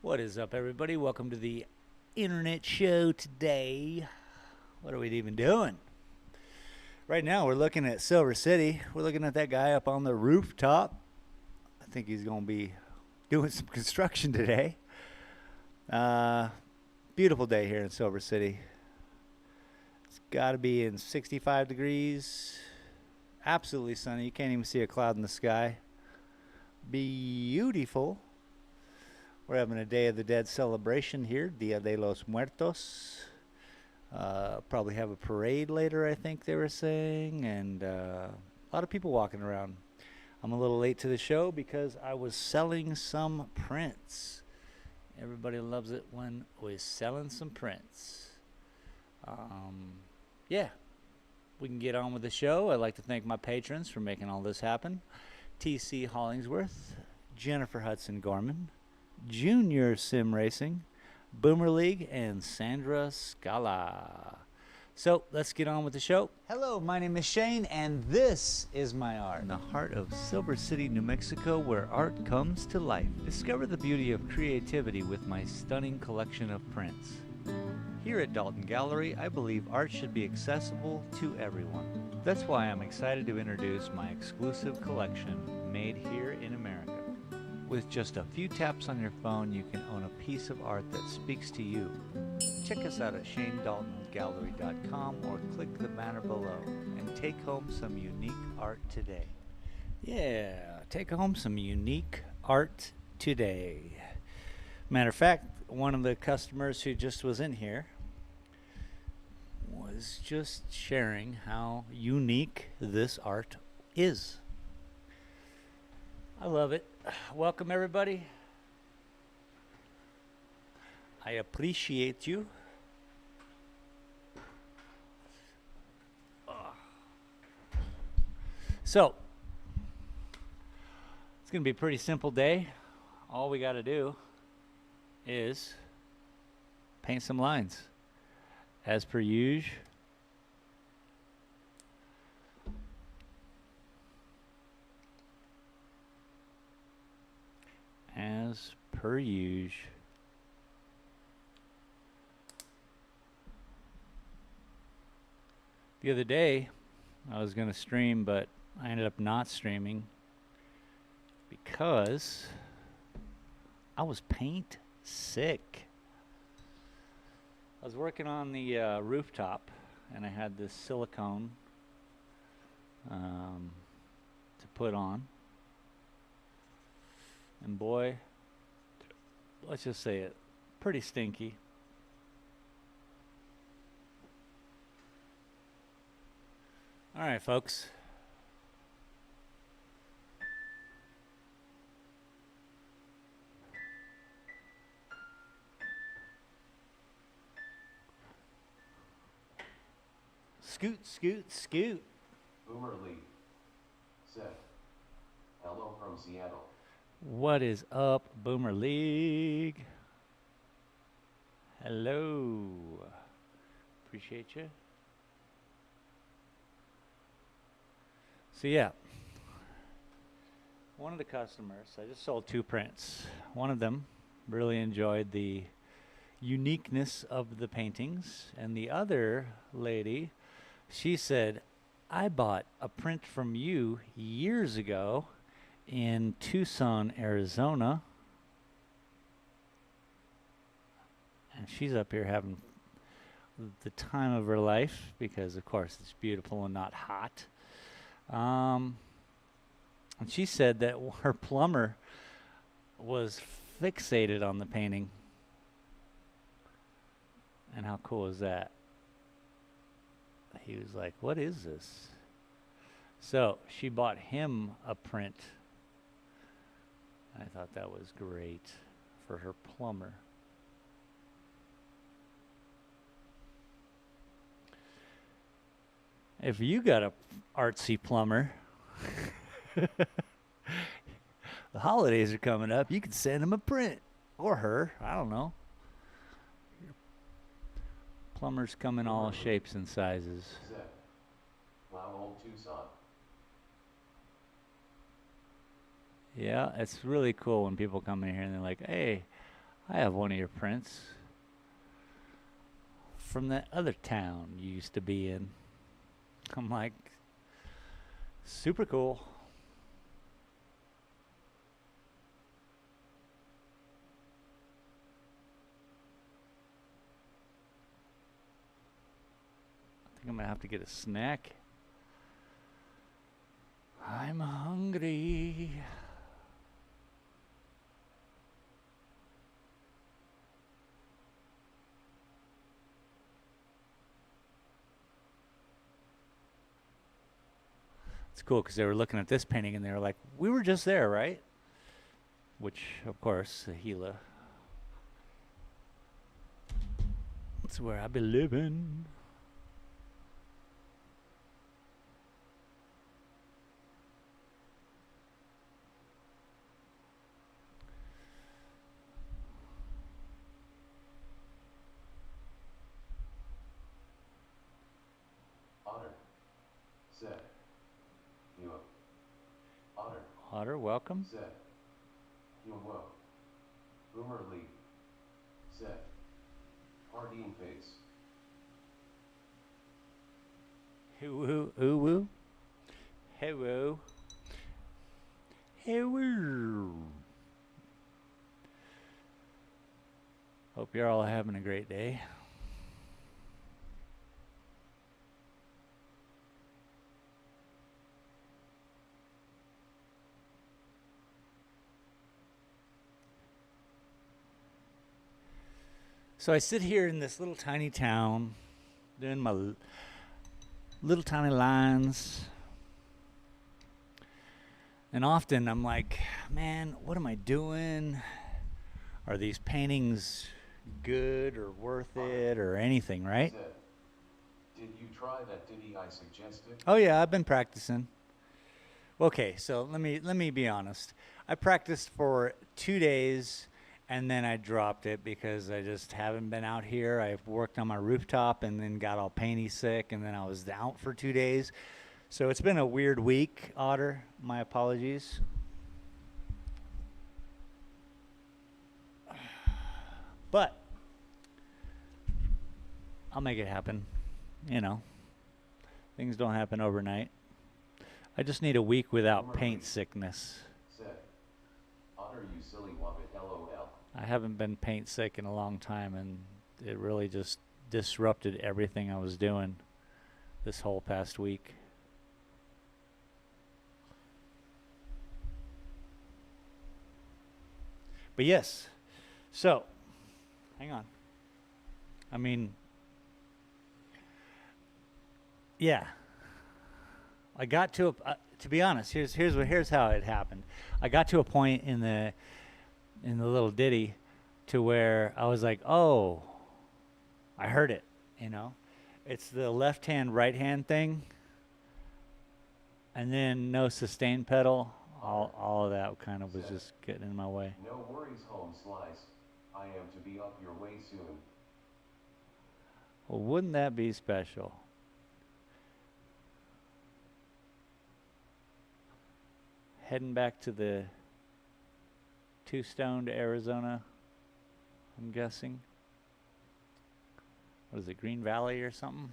What is up, everybody? Welcome to the internet show today. What are we even doing? Right now, we're looking at Silver City. We're looking at that guy up on the rooftop. I think he's going to be doing some construction today. Beautiful day here in Silver City. It's got to be in 65 degrees. Absolutely sunny. You can't even see a cloud in the sky. Beautiful. We're having a Day of the Dead celebration here, Dia de los Muertos. Probably have a parade later, I think they were saying, and a lot of people walking around. I'm a little late to the show because I was selling some prints. Everybody loves it when we're selling some prints. Yeah, we can get on with the show. I'd like to thank my patrons for making all this happen. T.C. Hollingsworth, Jennifer Hudson Gorman, Junior Sim Racing, Boomer League, and Sandra Scala. So let's get on with the show. Hello, my name is Shane, and this is my art. In the heart of Silver City, New Mexico, where art comes to life. Discover the beauty of creativity with my stunning collection of prints. Here at Dalton Gallery, I believe art should be accessible to everyone. That's why I'm excited to introduce my exclusive collection, made here in America. With just a few taps on your phone, you can own a piece of art that speaks to you. Check us out at ShaneDaltonGallery.com or click the banner below and take home some unique art today. Yeah, take home some unique art today. Matter of fact, one of the customers who just was in here was just sharing how unique this art is. I love it. Welcome, everybody. I appreciate you. So, it's going to be a pretty simple day. All we got to do is paint some lines. As per usual. As per usual. The other day, I was going to stream, but I ended up not streaming because I was paint sick. I was working on the rooftop, and I had this silicone to put on. And boy, let's just say it, pretty stinky. All right, folks. Scoot, scoot, scoot. Boomer Lee. Seth. Hello from Seattle. What is up, Boomer League? Hello. Appreciate you. So yeah, one of the customers, I just sold 2 prints. One of them really enjoyed the uniqueness of the paintings, and the other lady, she said, I bought a print from you years ago in Tucson, Arizona. And she's up here having the time of her life because, of course, it's beautiful and not hot. And she said that her plumber was fixated on the painting. And how cool is that? He was like, what is this? So she bought him a print. I thought that was great for her plumber. If you got a artsy plumber, the holidays are coming up, you can send him a print. Or her, I don't know. Plumbers come in all shapes and sizes. Seth. Wow, old Tucson. Yeah, it's really cool when people come in here and they're like, hey, I have one of your prints from that other town you used to be in. I'm like, super cool. I think I'm gonna have to get a snack. I'm hungry. It's cool because they were looking at this painting and they were like, we were just there, right? Which, of course, the Gila. That's where I be living. Otter. Set. You. Otter. Otter, welcome. Set. You wo. Boomer Lee. Set. Hardeen face. Hoo woo, woo. Hello. Hello. Hope you're all having a great day. So I sit here in this little tiny town, doing my little tiny lines. And often I'm like, man, what am I doing? Are these paintings good or worth it or anything, right? Set. Did you try that ditty I suggested? Oh yeah, I've been practicing. Okay, so let me be honest. I practiced for 2 days and then I dropped it because I just haven't been out here. I've worked on my rooftop and then got all painty sick and then I was out for 2 days. So it's been a weird week, Otter. My apologies. But I'll make it happen. You know, things don't happen overnight. I just need a week without paint sickness. Set. Otter, you silly wabbit, LOL. I haven't been paint sick in a long time, and it really just disrupted everything I was doing this whole past week. But yes, so hang on. I mean, yeah, I got to be honest. Here's how it happened. I got to a point in the little ditty to where I was like, oh, I heard it. You know, it's the left hand, right hand thing, and then no sustain pedal. All of that kind of was just getting in my way. No worries, home slice. I am to be up your way soon. Well, wouldn't that be special? Heading back to the Two Stone to Arizona, I'm guessing. What is it, Green Valley or something?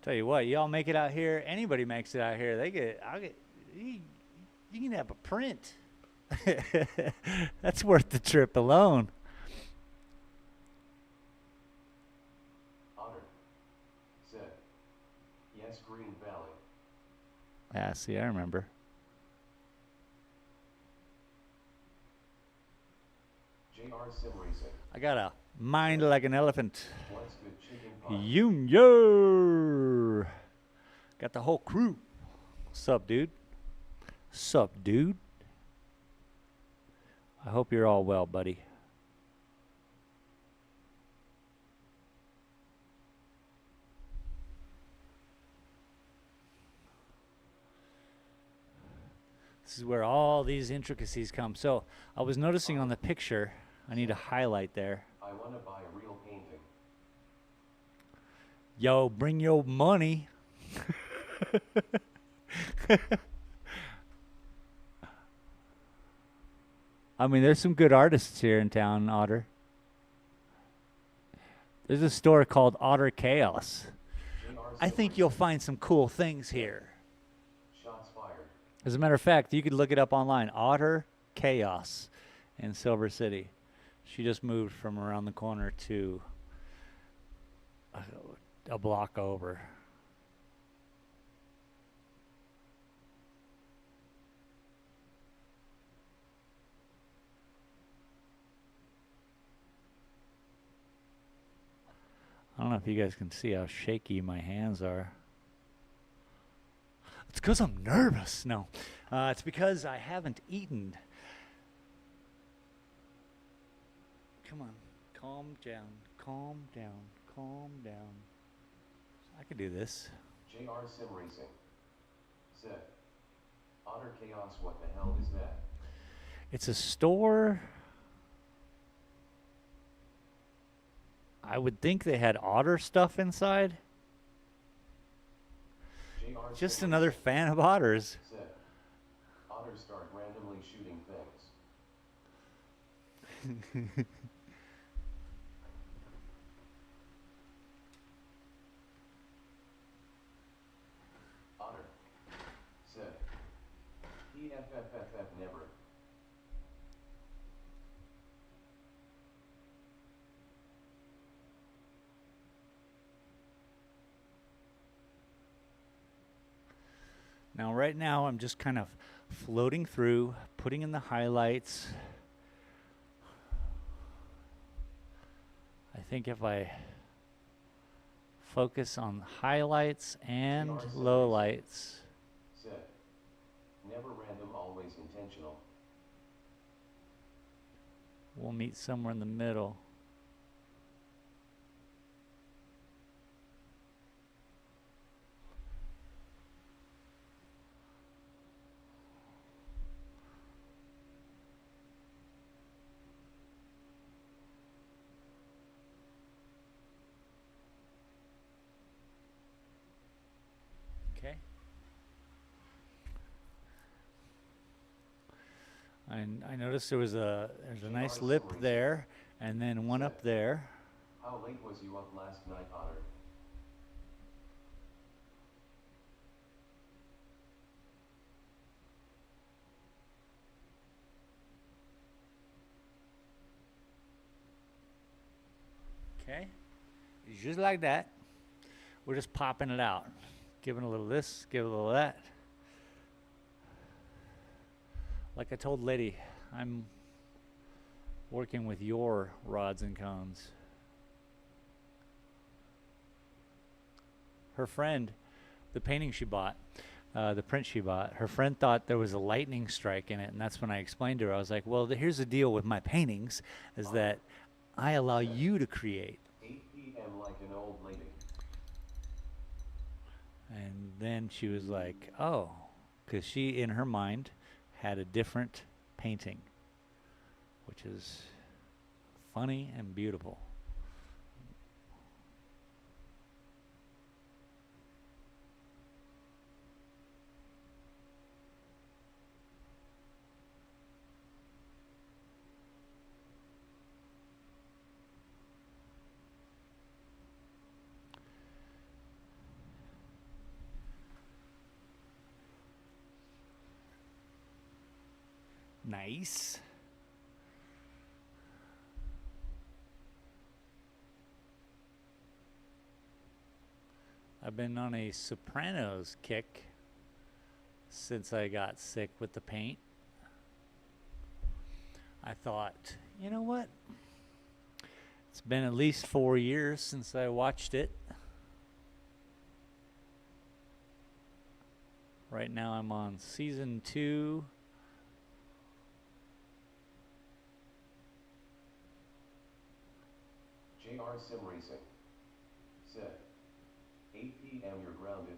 Tell you what, y'all make it out here. Anybody makes it out here, you can have a print. That's worth the trip alone. Otter. Said. Yes, Green Valley. Yeah, see, I remember. JR Sim Racing. I got a mind like an elephant. What's good chicken pie? Junior. Got the whole crew. Sup, dude? Sup, dude? I hope you're all well, buddy. This is where all these intricacies come. So I was noticing on the picture, I need a highlight there. I want to buy a real painting. Yo, bring your money. I mean, there's some good artists here in town, Otter. There's a store called Otter Chaos. JR I think you'll find some cool things here. Shots fired. As a matter of fact, you could look it up online. Otter Chaos in Silver City. She just moved from around the corner to a block over. I don't know if you guys can see how shaky my hands are. It's because I'm nervous. No, it's because I haven't eaten. Come on, calm down, calm down, calm down. I could do this. JR Sim Racing. Said. Otter Chaos, what the hell is that? It's a store. I would think they had otter stuff inside. JR Just Sim another Racing. fan of otters. Said. Otters start randomly shooting things. Otter. Said. PFFFF never. Now, right now, I'm just kind of floating through, putting in the highlights. I think if I focus on highlights and lowlights. Said. Never random, always intentional. We'll meet somewhere in the middle. Okay. And I noticed there's a nice lip there, and then one up there. How late was you up last night, Otter? Okay. Just like that. We're just popping it out. Giving a little this, give a little that. Like I told Lady, I'm working with your rods and cones. Her friend, the painting she bought, the print she bought, her friend thought there was a lightning strike in it, and that's when I explained to her. I was like, well, here's the deal with my paintings, is that I allow you to create. 8 p.m. like an old lady. And then she was like, oh, because she, in her mind, had a different painting, which is funny and beautiful. Nice. I've been on a Sopranos kick since I got sick with the paint. I thought, you know what? It's been at least 4 years since I watched it. Right now I'm on season 2. JR Sim Racing. Said. 8 p.m. you're grounded.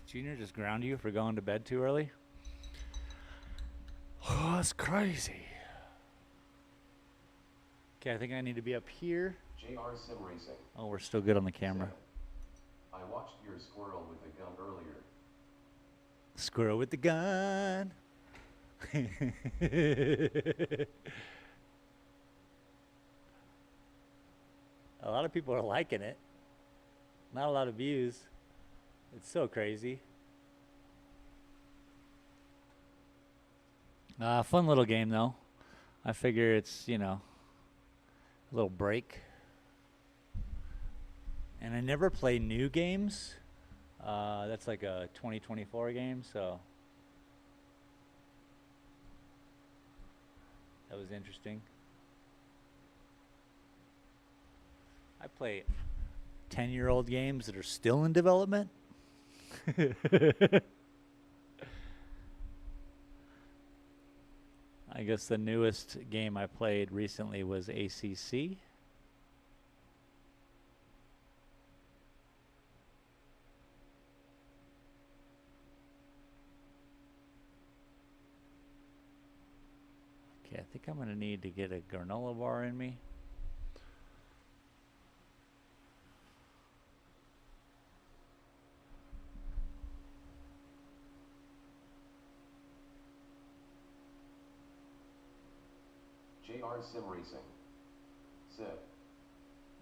Junior just ground you for going to bed too early? Oh, that's crazy. Okay, I think I need to be up here. JR Sim Racing. Oh, we're still good on the camera. 7. I watched your squirrel with a gun earlier. Squirrel with the gun. A lot of people are liking it. Not a lot of views. It's so crazy. Fun little game, though. I figure it's, a little break. And I never play new games. That's like a 2024 game, so that was interesting. I play 10-year-old games that are still in development. I guess the newest game I played recently was ACC. Okay, I think I'm going to need to get a granola bar in me. JR Sim Racing. Sid.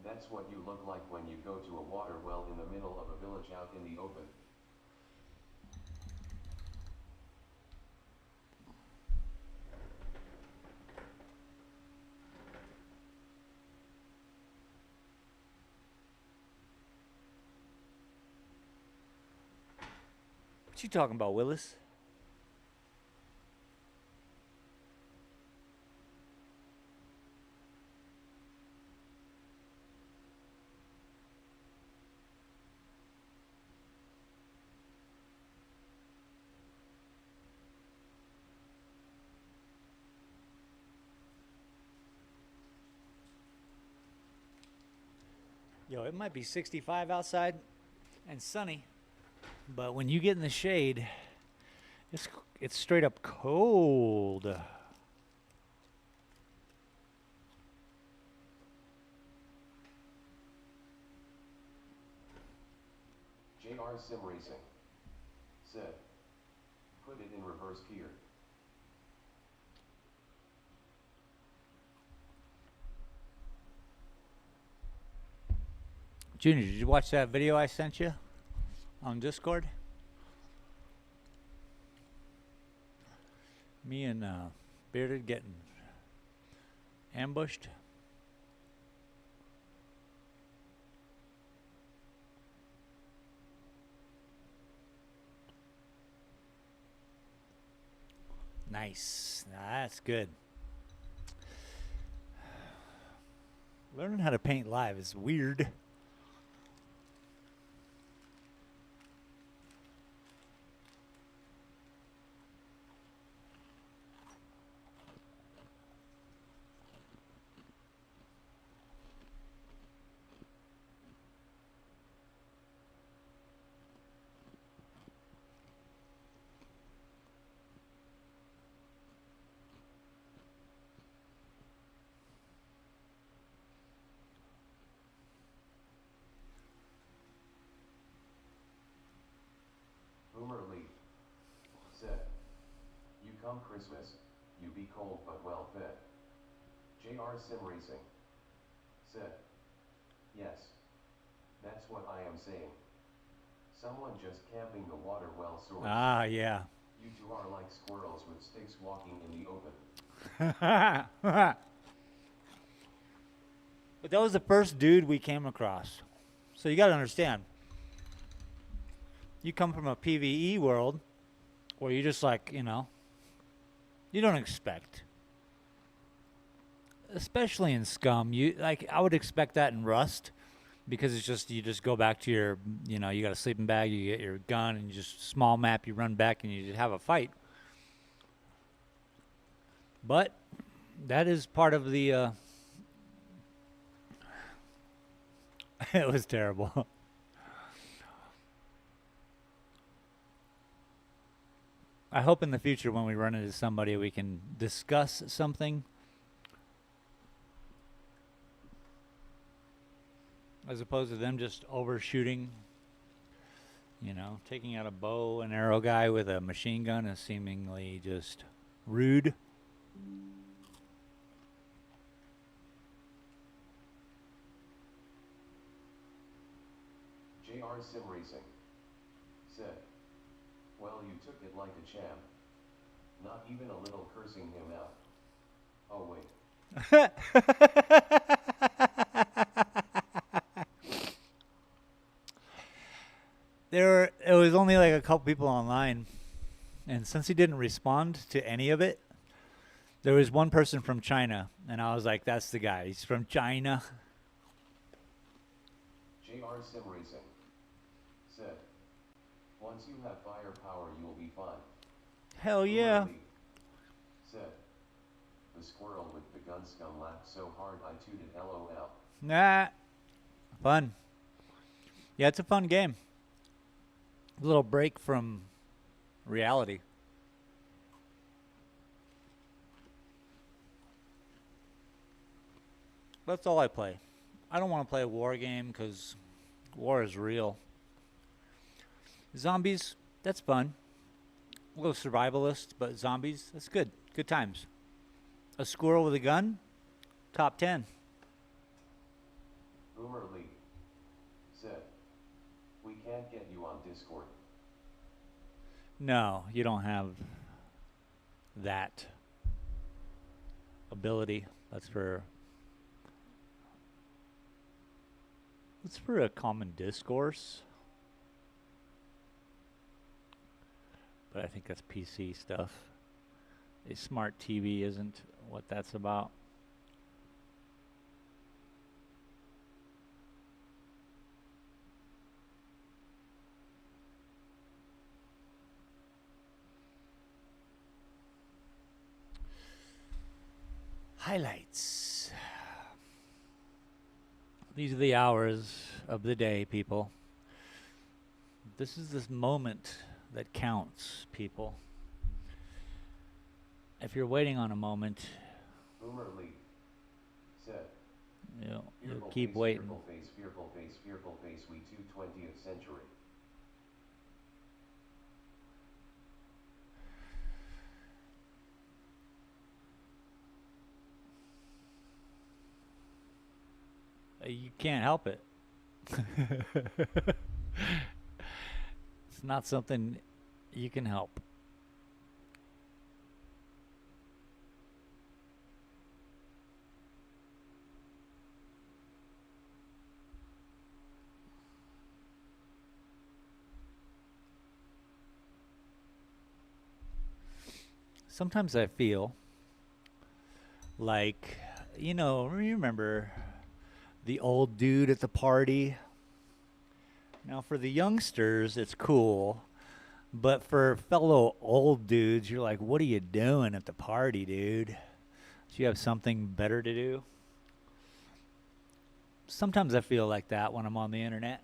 That's what you look like when you go to a water well in the middle of a village out in the open. What you talking about, Willis? Yo, it might be 65 outside and sunny, but when you get in the shade, it's straight up cold. JR Sim Racing. Sid. Put it in reverse gear. Junior, did you watch that video I sent you on Discord? Me and Bearded getting ambushed. Nice. Nah, that's good. Learning how to paint live is weird. Boomer Lee. Sid. You come Christmas, you be cold but well fed. JR Sim Racing. Sid. Yes. That's what I am saying. Someone just camping the water well source. Ah, yeah. You two are like squirrels with sticks walking in the open. But that was the first dude we came across. So you got to understand. You come from a PvE world where you just like, you don't expect. Especially in Scum, I would expect that in Rust because it's just you just go back to your, you got a sleeping bag, you get your gun and you just small map, you run back and you just have a fight. But that is part of the it was terrible. I hope in the future when we run into somebody we can discuss something as opposed to them just overshooting. You know, taking out a bow and arrow guy with a machine gun is seemingly just rude. JR Sim Racing said, well, you took it like a champ. Not even a little cursing him out. Oh, wait. It was only like a couple people online, and since he didn't respond to any of it, there was one person from China, and I was like, that's the guy. He's from China. JR Sim Racing said, once you have firepower, you'll be fine. Hell yeah. Boomer Lee said, the squirrel with the gun scum laughed so hard I tooted LOL. Nah. Fun. Yeah, it's a fun game. A little break from reality. That's all I play. I don't want to play a war game because war is real. Zombies, that's fun. A little survivalist, but zombies, that's good. Good times. A squirrel with a gun, top 10. Boomer Lee said, we can't get you on Discord. No, you don't have that ability. That's for a common discourse. But I think that's PC stuff. A smart TV isn't what that's about. Highlights. These are the hours of the day, people. This is this moment that counts, people. If you're waiting on a moment, Boomer Lee said, you'll keep waiting. Fearful face, we 20th century. You can't help it. It's not something you can help. Sometimes I feel like, remember the old dude at the party? Now, for the youngsters, it's cool. But for fellow old dudes, you're like, what are you doing at the party, dude? Do you have something better to do? Sometimes I feel like that when I'm on the internet.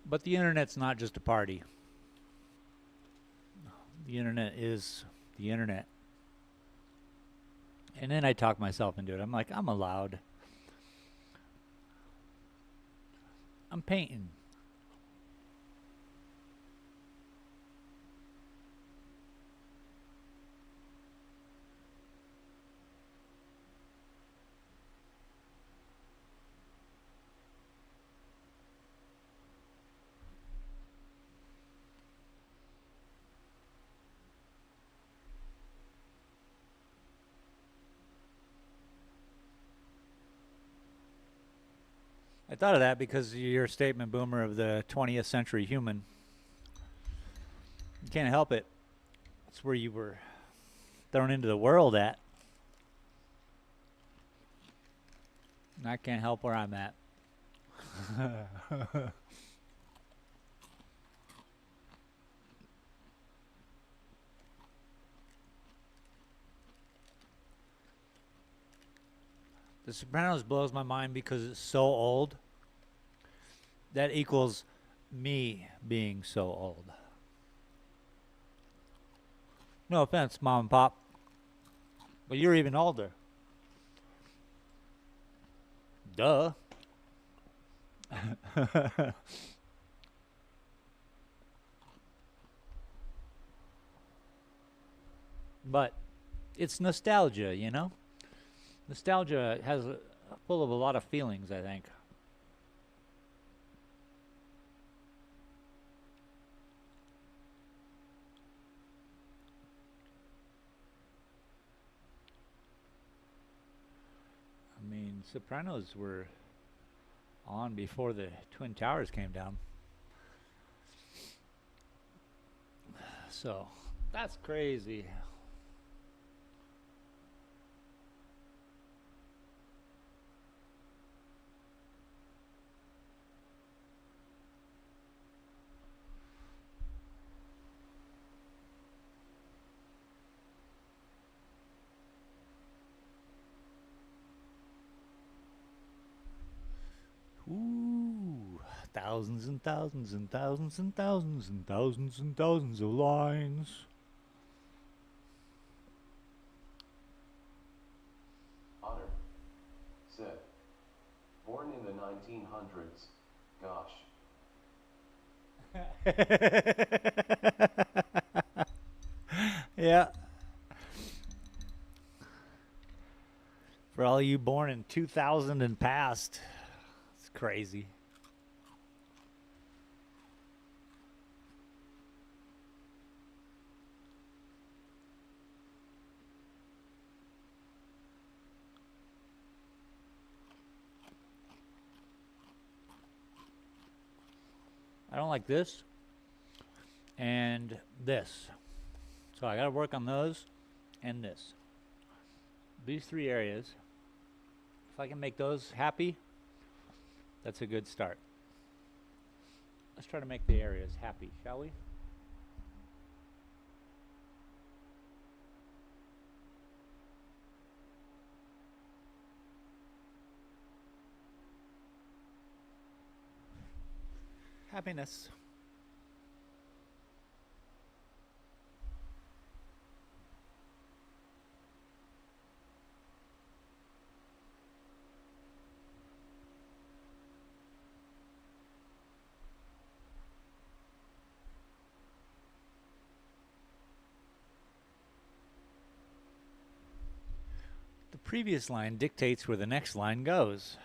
But the internet's not just a party. The internet is the internet. And then I talk myself into it. I'm like, I'm allowed. I'm painting. I thought of that because of your statement, Boomer, of the 20th century human. You can't help it. It's where you were thrown into the world at. And I can't help where I'm at. The Sopranos blows my mind because it's so old. That equals me being so old. No offense, Mom and Pop, but you're even older. Duh. But it's nostalgia, you know? Nostalgia has full of a lot of feelings, I think. I mean, Sopranos were on before the Twin Towers came down. So, that's crazy. Ooh, thousands and thousands and thousands and thousands and thousands and thousands of lines. Otter. Said. Born in the 1900s. Gosh. Yeah. For all you born in 2000 and past, it's crazy. I don't like this and this. So I got to work on those and this. These three areas. If I can make those happy, that's a good start. Let's try to make the areas happy, shall we? Happiness. The previous line dictates where the next line goes.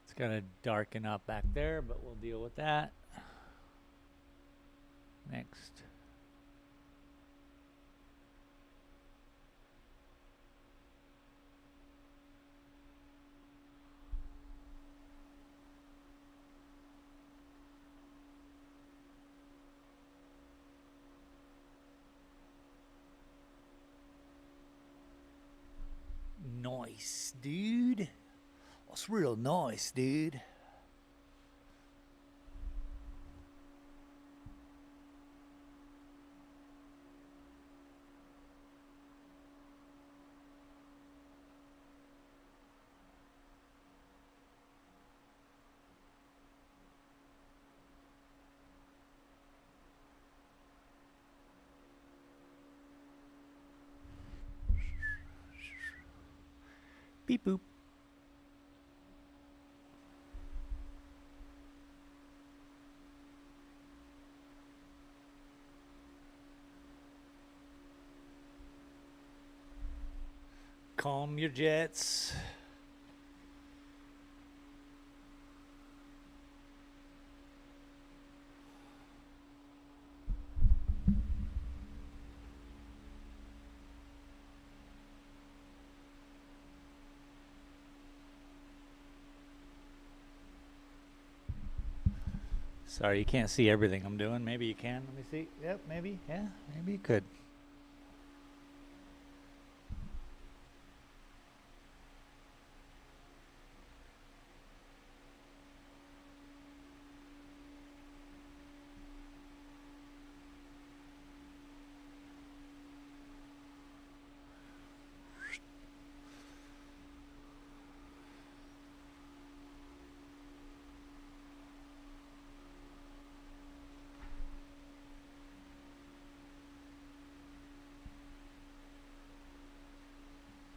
It's going to darken up back there, but we'll deal with that. Next. Nice, dude. That's real nice, dude. Beep boop. Calm your jets. Sorry, you can't see everything I'm doing. Maybe you can. Let me see. Yep, maybe. Yeah, maybe you could.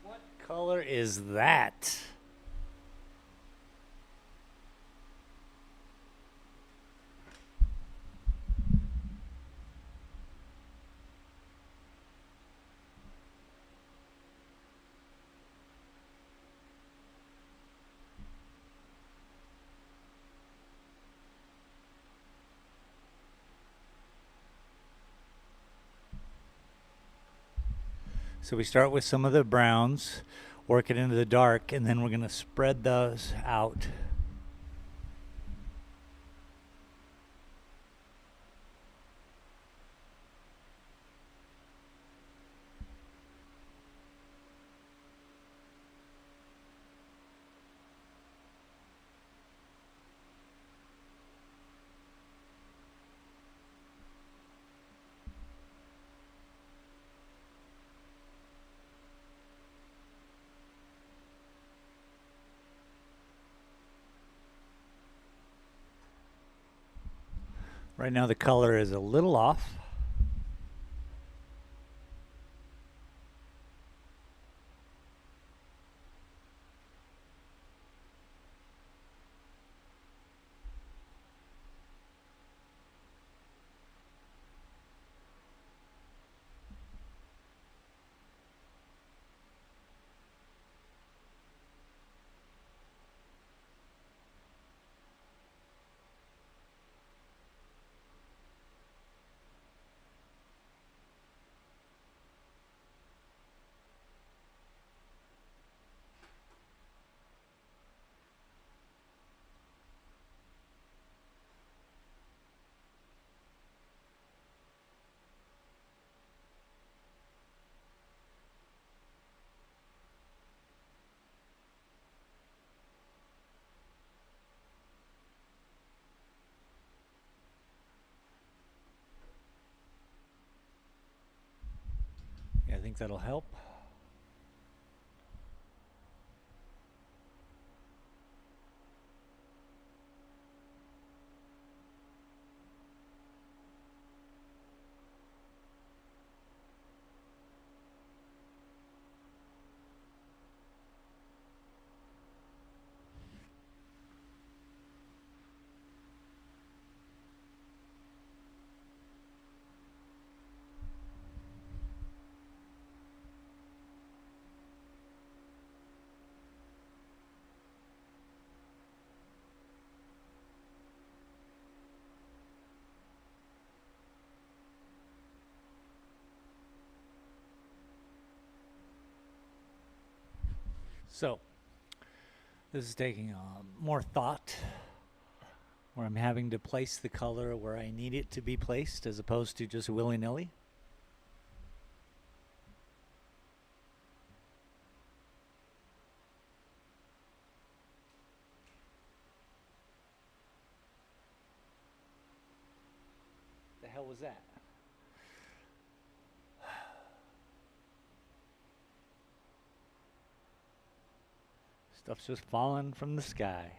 What color is that? So we start with some of the browns, work it into the dark, and then we're going to spread those out. Right now the color is a little off. Yeah, I think that'll help. So this is taking more thought, where I'm having to place the color where I need it to be placed as opposed to just willy-nilly. The hell was that? Stuff's just falling from the sky.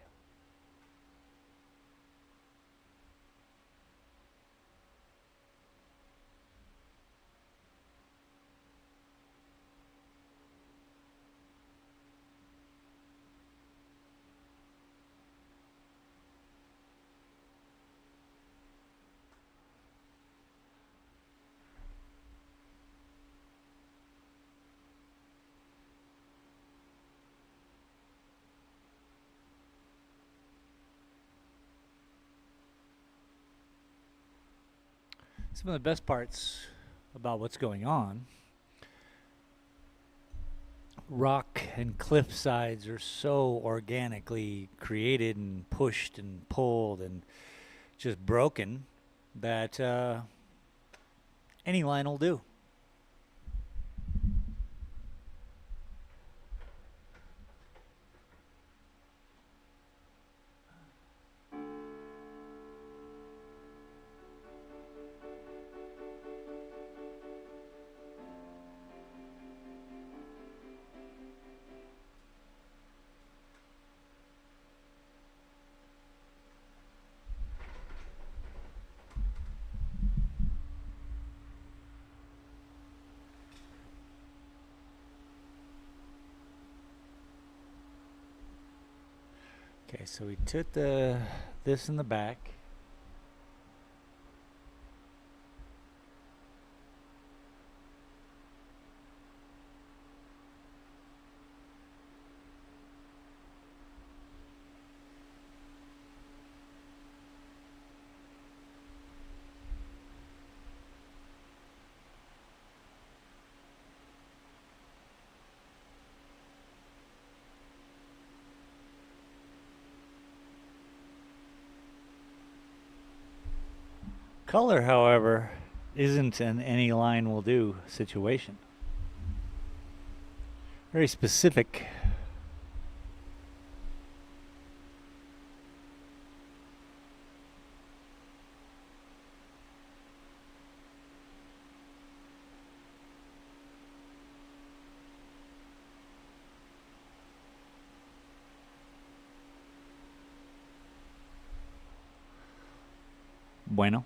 Some of the best parts about what's going on, rock and cliff sides are so organically created and pushed and pulled, and just broken that any line will do. Okay, so we took this in the back. Color, however, isn't an any line will do situation. Very specific. Bueno.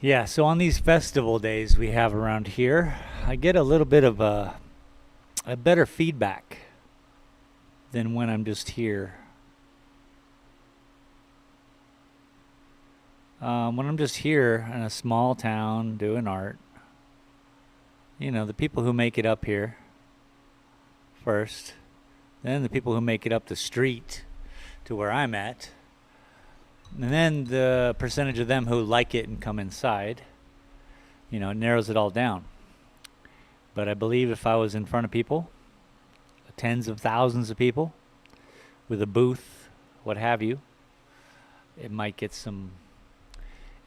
Yeah, so on these festival days we have around here, I get a little bit of a better feedback than when I'm just here. When I'm just here in a small town doing art, you know, the people who make it up here first, then the people who make it up the street to where I'm at, and then the percentage of them who like it and come inside, you know, it narrows it all down. But I believe if I was in front of people, tens of thousands of people, with a booth, what have you, it might get some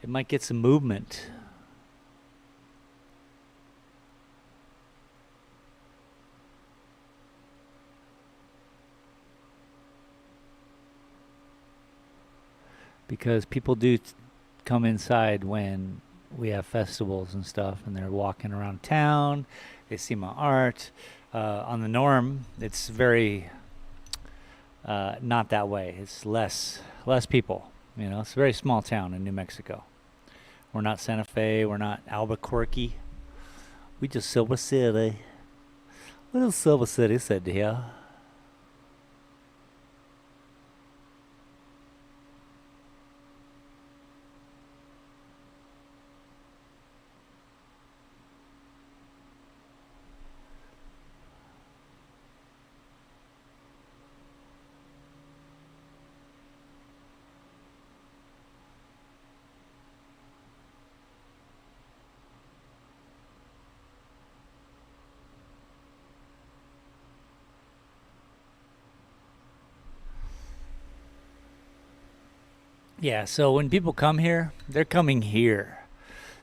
movement. Because people do come inside when we have festivals and stuff, and they're walking around town, they see my art. On the norm, it's very not that way. It's less people. You know, it's a very small town in New Mexico. We're not Santa Fe. We're not Albuquerque. We just Silver City. Little Silver City said here. Yeah, so when people come here, they're coming here.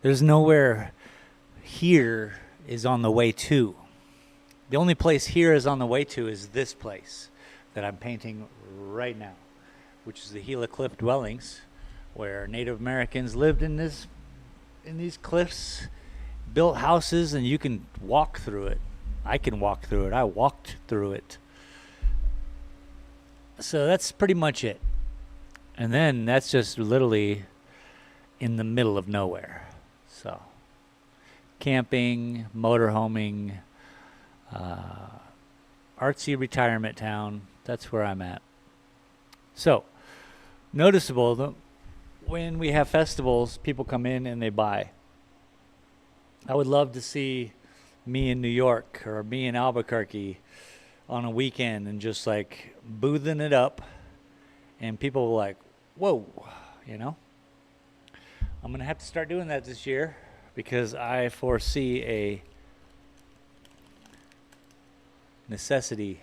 There's nowhere here is on the way to. The only place here is on the way to is this place that I'm painting right now, which is the Gila Cliff Dwellings, where Native Americans lived in these cliffs, built houses, and you can walk through it. I can walk through it. I walked through it. So that's pretty much it. And then that's just literally in the middle of nowhere. So camping, motorhoming, artsy retirement town, that's where I'm at. So noticeable, when we have festivals, people come in and they buy. I would love to see me in New York or me in Albuquerque on a weekend and just like boothing it up, and people were like, whoa, you know. I'm going to have to start doing that this year because I foresee a necessity.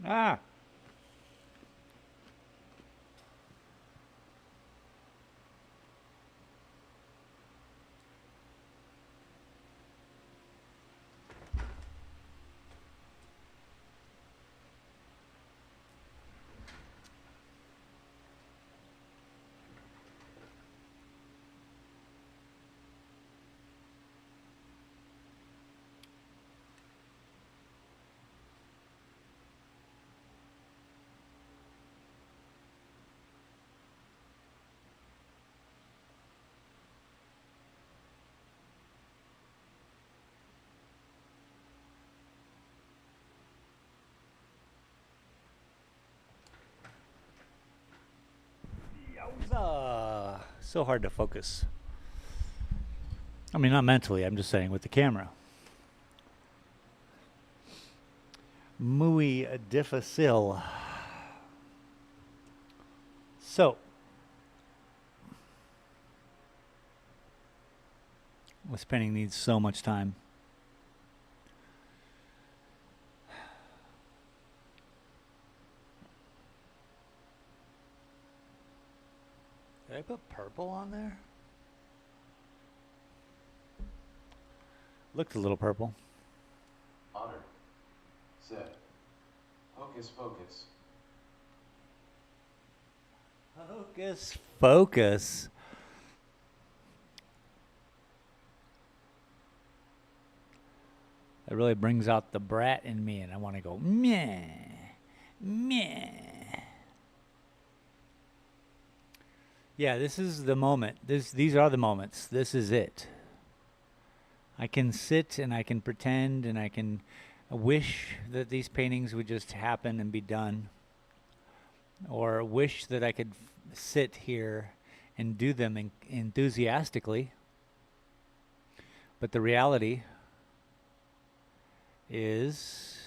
Ah. So hard to focus. I mean, not mentally, I'm just saying with the camera. Muy difficile. So, this painting needs so much time. Did I put purple on there? Looked a little purple. Honored. Said. Hocus pocus. Hocus focus. It really brings out the brat in me, and I want to go meh, meh. Yeah, this is the moment. These are the moments. This is it. I can sit and I can pretend and I can wish that these paintings would just happen and be done, or wish that I could sit here and do them enthusiastically. But the reality is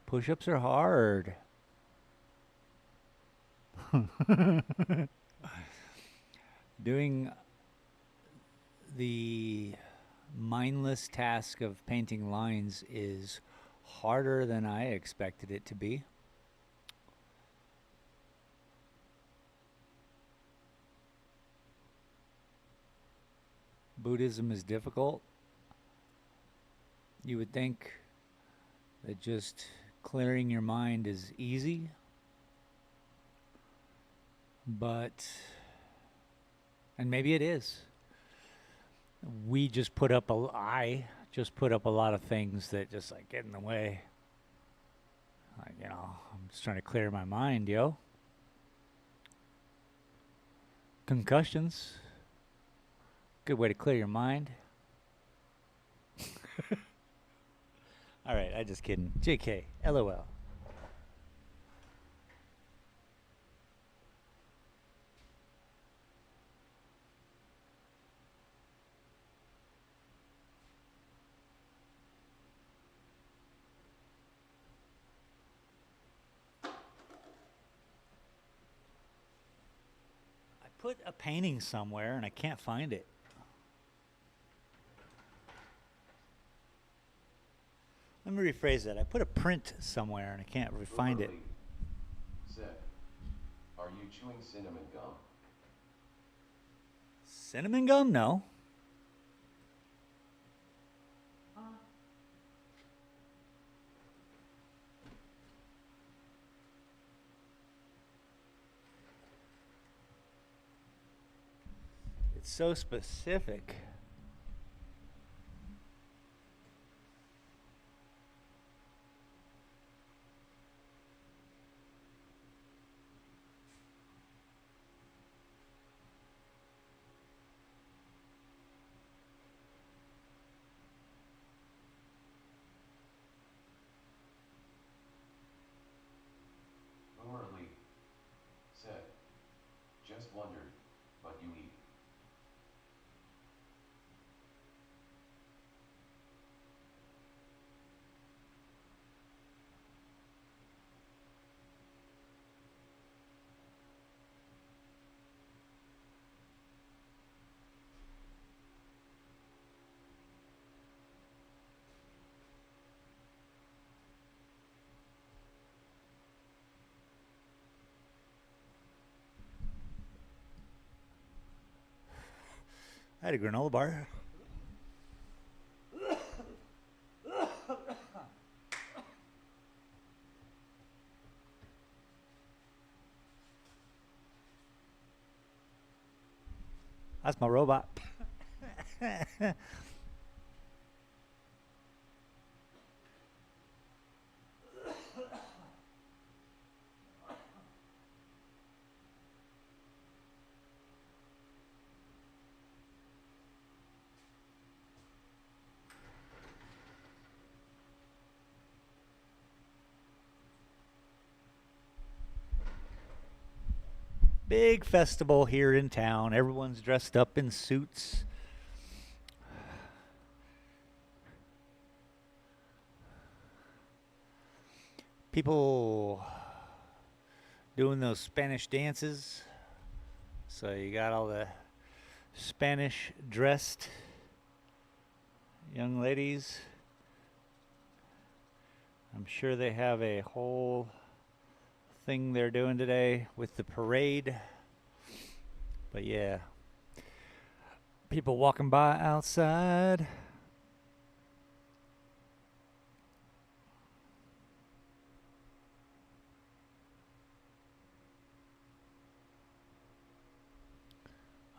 push-ups are hard. Doing the mindless task of painting lines is harder than I expected it to be. Buddhism is difficult. You would think that just clearing your mind is easy, but, and maybe it is. I just put up a lot of things that just like get in the way. Like, you know, I'm just trying to clear my mind, yo. Concussions. Good way to clear your mind. All right, I just kidding. JK, LOL. I put a painting somewhere and I can't find it. Let me rephrase that. I put a print somewhere and I can't find it. Said. Are you chewing cinnamon gum? Cinnamon gum? No. It's so specific. I had a granola bar. That's my robot. Big festival here in town. Everyone's dressed up in suits. People doing those Spanish dances. So you got all the Spanish dressed young ladies. I'm sure they have a whole thing they're doing today with the parade. But yeah, people walking by outside.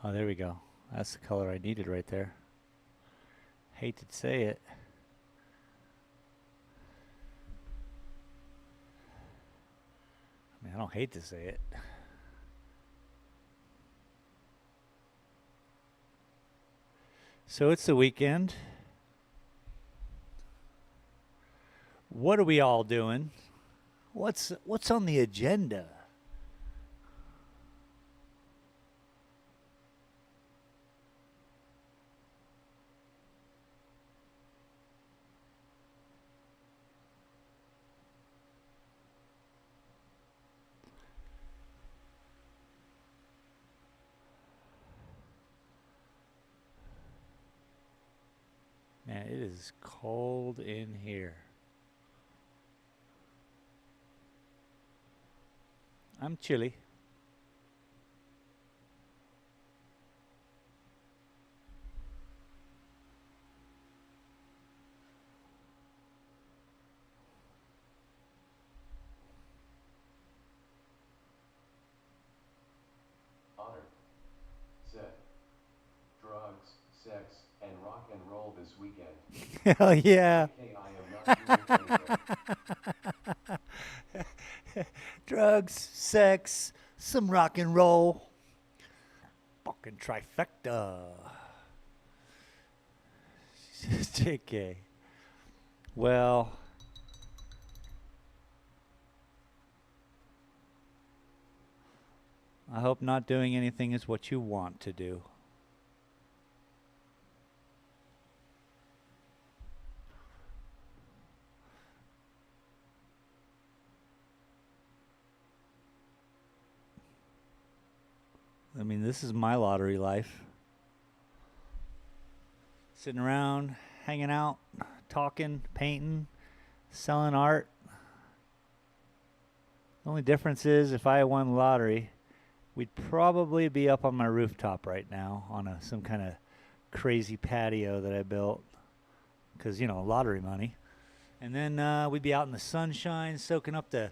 Oh, there we go. That's the color I needed right there. Hate to say it. I mean, I don't hate to say it. So it's the weekend. What are we all doing? What's on the agenda? Man, it is cold in here. I'm chilly. Honored. Said. Drugs, sex, and rock and roll this weekend. Hell yeah. Okay, I am not doing anything. Drugs, sex, some rock and roll. Fucking trifecta. JK. Well, I hope not doing anything is what you want to do. I mean, this is my lottery life. Sitting around, hanging out, talking, painting, selling art. The only difference is if I won the lottery, we'd probably be up on my rooftop right now on some kind of crazy patio that I built. Because, you know, lottery money. And then we'd be out in the sunshine, soaking up the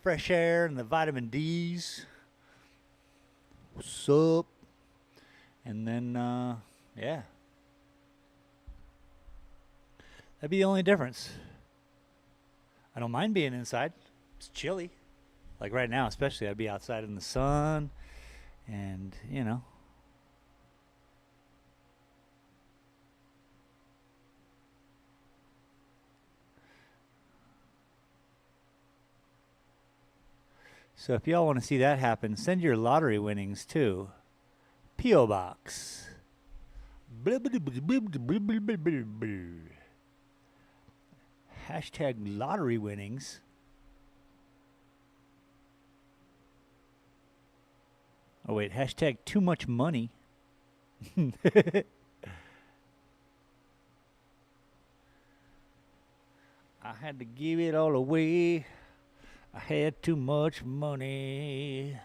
fresh air and the vitamin D's. What's up? And then, yeah. That'd be the only difference. I don't mind being inside. It's chilly. Like right now, especially, I'd be outside in the sun. And, you know. So if y'all want to see that happen, send your lottery winnings to P.O. Box. Hashtag lottery winnings. Oh wait, hashtag too much money. I had to give it all away. I had too much money.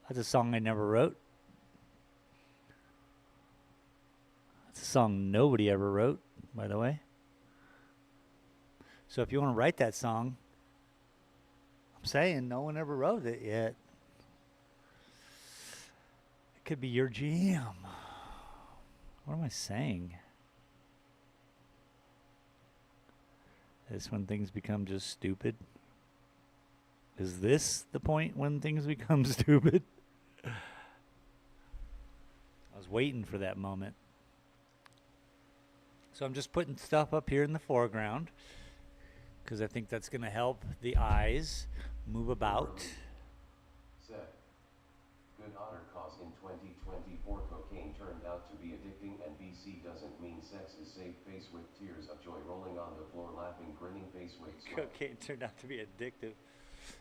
That's a song I never wrote. It's a song nobody ever wrote, by the way. So if you want to write that song, I'm saying no one ever wrote it yet. It could be your jam. What am I saying? Is when things become just stupid? Is this the point when things become stupid? I was waiting for that moment. So I'm just putting stuff up here in the foreground because I think that's going to help the eyes move about. Said. Good honor cause in 2024 cocaine turned out to be addicting and BC doesn't mean sex is safe. Face with tears of joy rolling on the floor laughing grinning face with sweat. Cocaine turned out to be addictive.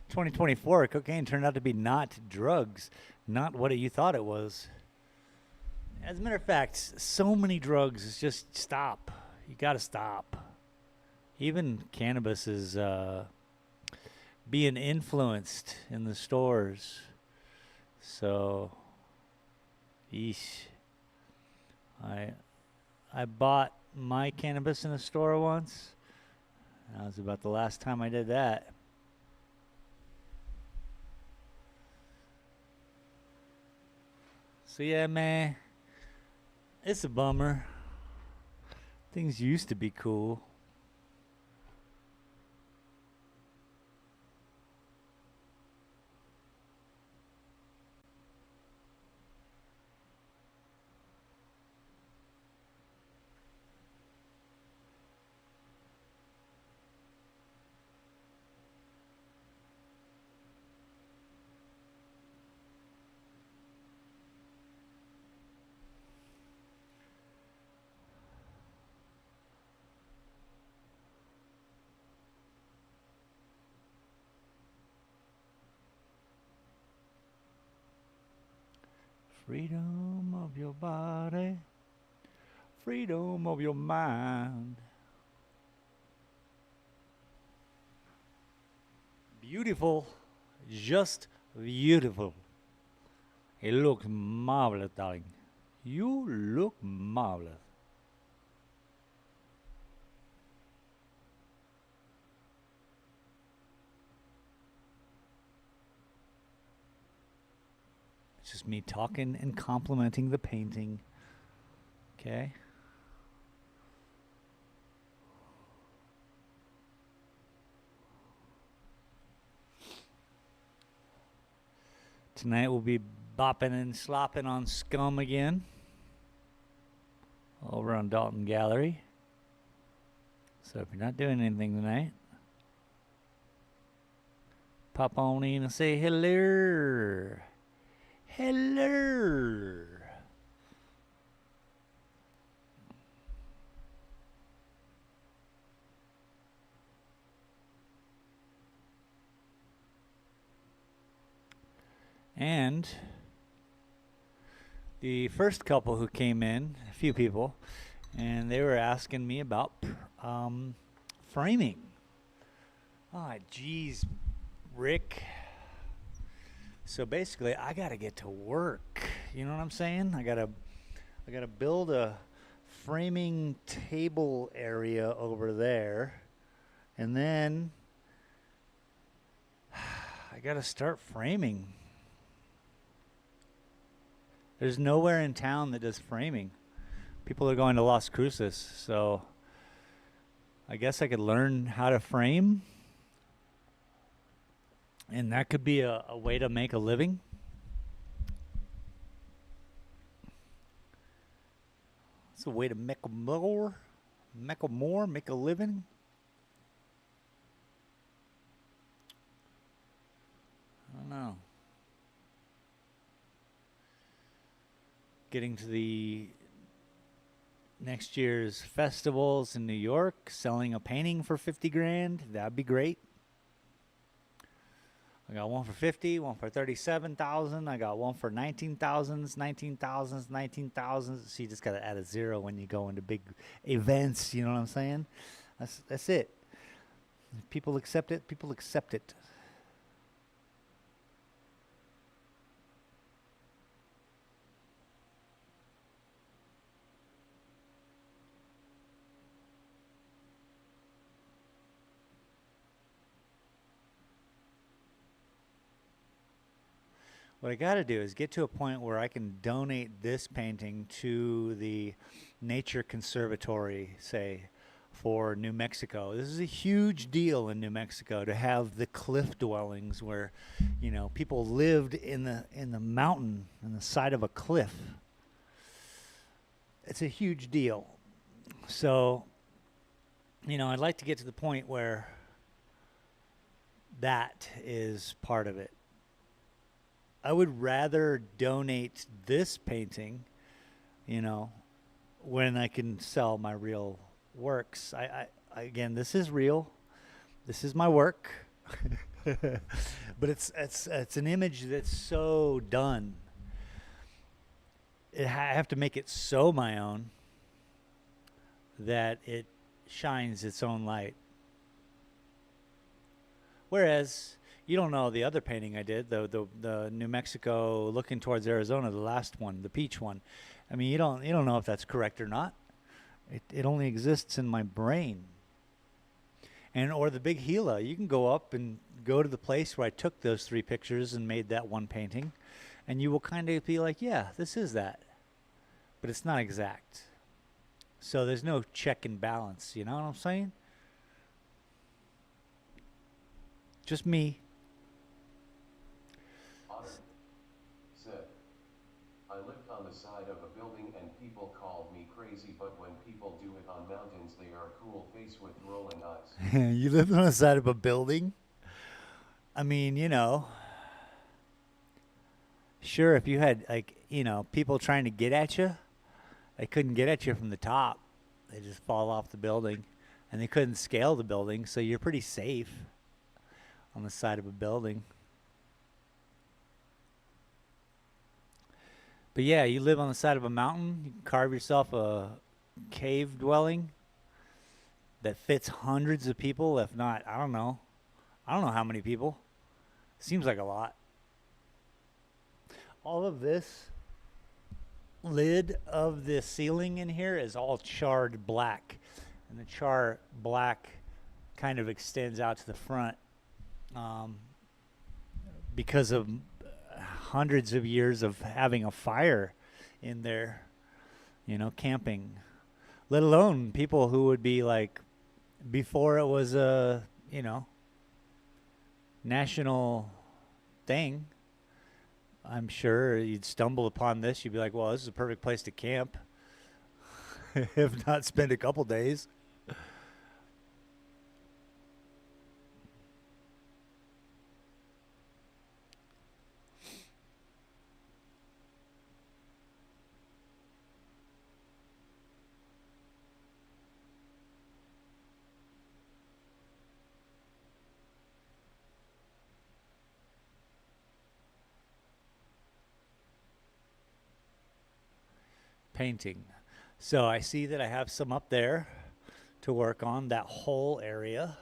2024, cocaine turned out to be not drugs, not what you thought it was. As a matter of fact, so many drugs is just stop. You got to stop. Even cannabis is being influenced in the stores. So, yeesh. I bought my cannabis in a store once. That was about the last time I did that. So yeah, man, it's a bummer. Things used to be cool. Freedom of your body, freedom of your mind. Beautiful, just beautiful. It looks marvelous, darling. You look marvelous. It's just me talking and complimenting the painting. Okay? Tonight we'll be bopping and slopping on Scum again. Over on Dalton Gallery. So if you're not doing anything tonight, pop on in and say hello. Hello. And the first couple who came in, a few people, and they were asking me about framing. Oh, geez, Rick. So basically, I got to get to work. You know what I'm saying? I got to build a framing table area over there, and then I got to start framing. There's nowhere in town that does framing. People are going to Las Cruces, so I guess I could learn how to frame. And that could be a way to make a living. It's a way to make a living. I don't know. Getting to the next year's festivals in New York, selling a painting for 50 grand, that'd be great. I got one for 50, one for 37,000. I got one for 19,000s, 19,000s, 19,000s. So you just got to add a zero when you go into big events. You know what I'm saying? That's it. If people accept it. People accept it. What I got to do is get to a point where I can donate this painting to the Nature Conservatory, say, for New Mexico. This is a huge deal in New Mexico to have the cliff dwellings where, people lived in the mountain on the side of a cliff. It's a huge deal. So, I'd like to get to the point where that is part of it. I would rather donate this painting, when I can sell my real works. Again, this is real. This is my work. But it's an image that's so done. I have to make it so my own that it shines its own light. Whereas you don't know the other painting I did, the New Mexico looking towards Arizona, the last one, the peach one. I mean, you don't know if that's correct or not. It only exists in my brain. Or the big Gila, you can go up and go to the place where I took those 3 pictures and made that one painting, and you will kind of be like, yeah, this is that. But it's not exact. So there's no check and balance, you know what I'm saying? Just me. Otter said, I lived on the side of a building and people called me crazy, but when people do it on mountains, they are cool face with rolling eyes. You live on the side of a building? I mean, sure, if you had, people trying to get at you, they couldn't get at you from the top. They just fall off the building. And they couldn't scale the building, so you're pretty safe on the side of a building. But yeah, you live on the side of a mountain, you can carve yourself a cave dwelling that fits hundreds of people, if not, I don't know how many people. Seems like a lot. All of this lid of the ceiling in here is all charred black, and the char black kind of extends out to the front because of hundreds of years of having a fire in there, camping, let alone people who would be like, before it was a national thing. I'm sure you'd stumble upon this. You'd be like, well, this is a perfect place to camp. If not, spend a couple days. Painting. So I see that I have some up there to work on, that whole area.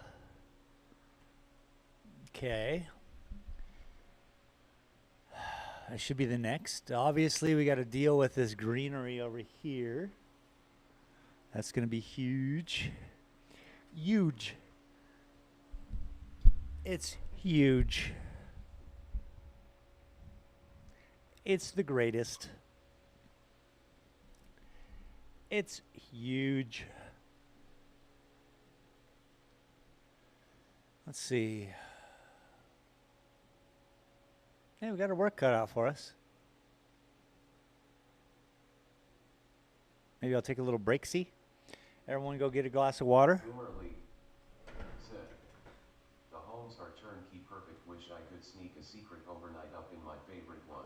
Okay. That should be the next. Obviously, we got to deal with this greenery over here. That's going to be huge. Huge. It's huge. It's the greatest. It's huge. Let's see. Hey, we got our work cut out for us. Maybe I'll take a little break, see? Everyone go get a glass of water. Humorly said, the homes are turnkey perfect. Wish I could sneak a secret overnight up in my favorite one.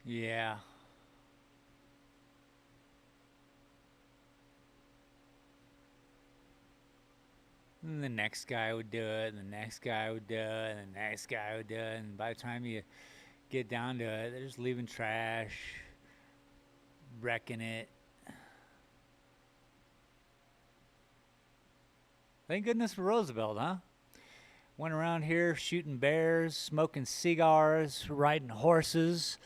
Yeah. And the next guy would do it, and the next guy would do it, and the next guy would do it, and by the time you get down to it, they're just leaving trash, wrecking it. Thank goodness for Roosevelt, huh? Went around here shooting bears, smoking cigars, riding horses,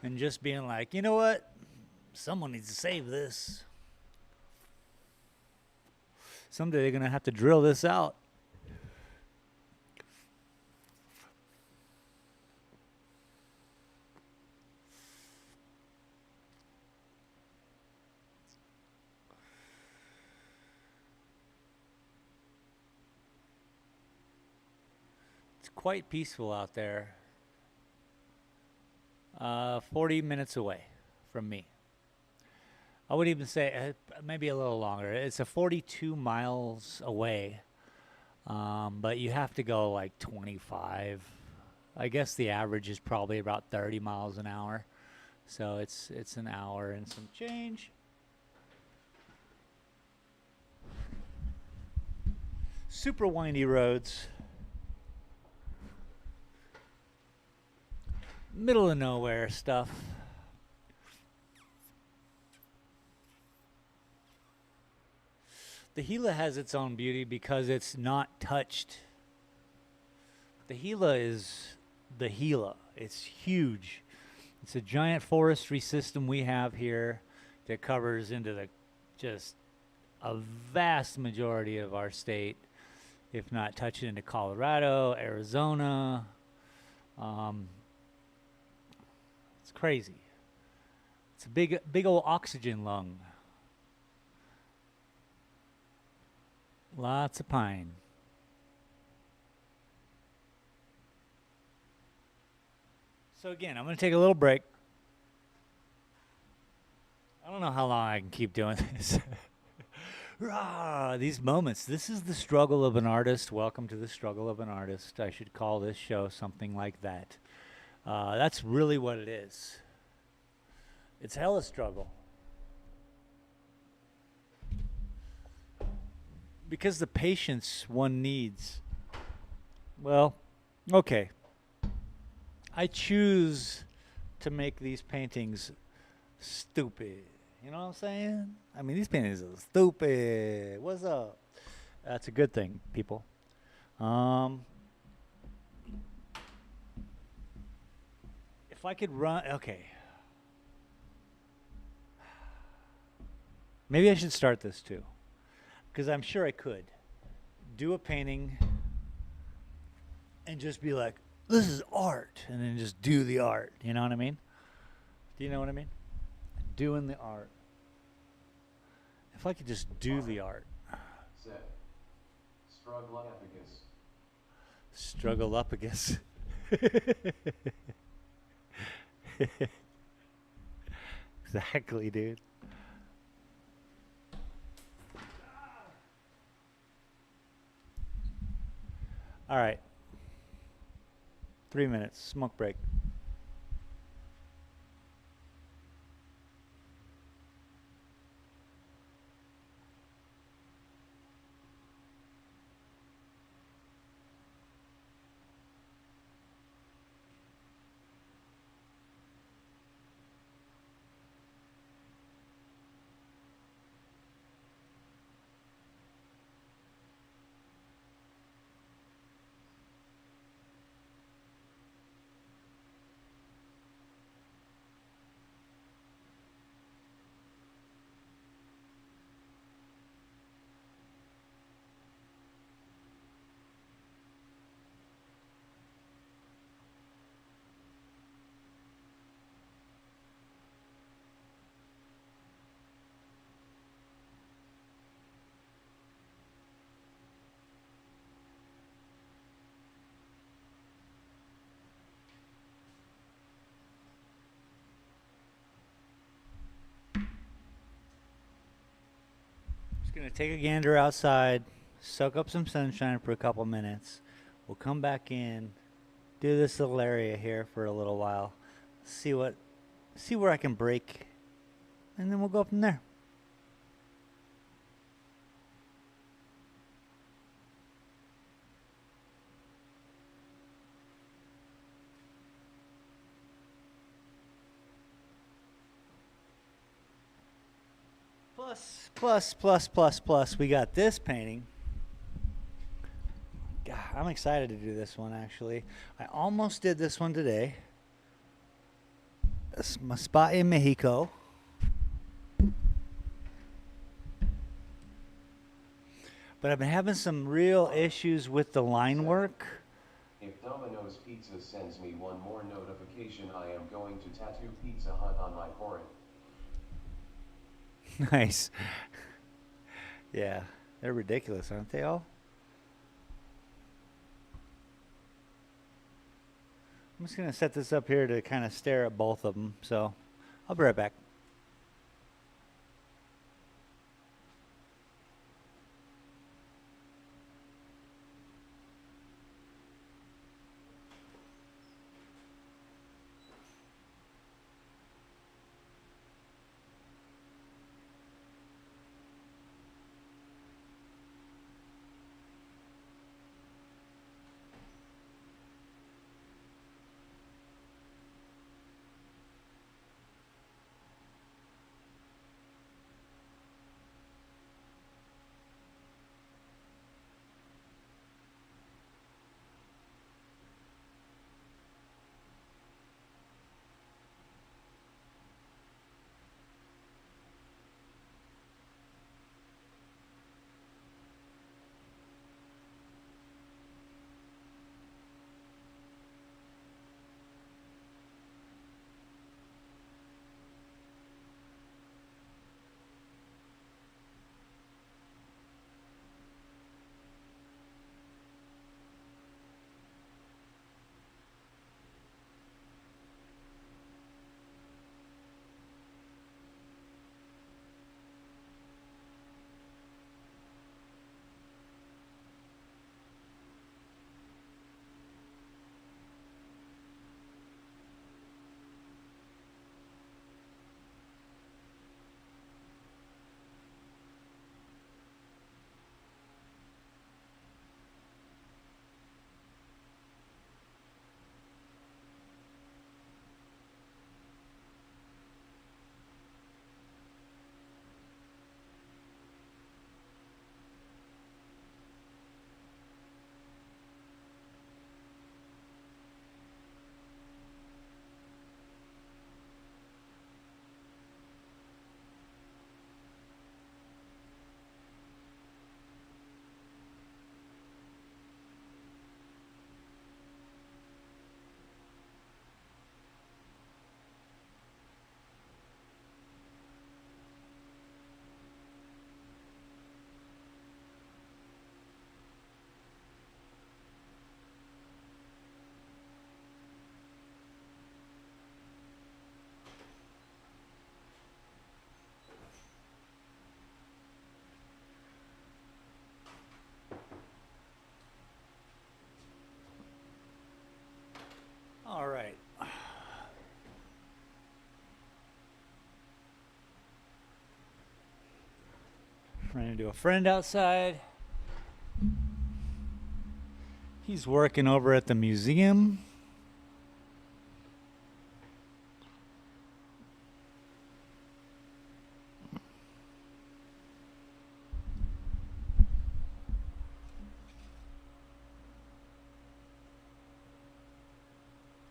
and just being like, you know what? Someone needs to save this. Someday they're going to have to drill this out. It's quite peaceful out there. 40 minutes away from me. I would even say maybe a little longer. It's a 42 miles away, but you have to go like 25. I guess the average is probably about 30 miles an hour. So it's an hour and some change. Super windy roads. Middle of nowhere stuff. The Gila has its own beauty because it's not touched. The Gila is the Gila. It's huge. It's a giant forestry system we have here that covers into the just a vast majority of our state, if not touching into Colorado, Arizona. It's crazy. It's a big old oxygen lung. Lots of pine. So again, I'm going to take a little break. I don't know how long I can keep doing this. These moments. This is the struggle of an artist. Welcome to the struggle of an artist. I should call this show something like that. That's really what it is. It's hella struggle. Because the patience one needs. Well, okay. I choose to make these paintings stupid. You know what I'm saying? I mean, these paintings are stupid. What's up? That's a good thing, people. If I could run, okay. Maybe I should start this too, because I'm sure I could do a painting and just be like, this is art, and then just do the art. You know what I mean? Do you know what I mean? Doing the art. If I could just do the art. Said. Struggleophagus. Struggleophagus. Exactly, dude. All right. 3 minutes. Smoke break. Gonna take a gander outside, soak up some sunshine for a couple minutes. We'll come back in, do this little area here for a little while, see where I can break, and then we'll go from there. Plus, we got this painting. God, I'm excited to do this one, actually. I almost did this one today. This is my spot in Mexico. But I've been having some real issues with the line work. If Domino's Pizza sends me one more notification, I am going to tattoo Pizza Hut on my forehead. Nice. Yeah, they're ridiculous, aren't they all? I'm just going to set this up here to kind of stare at both of them. So I'll be right back. All right. Running into a friend outside. He's working over at the museum.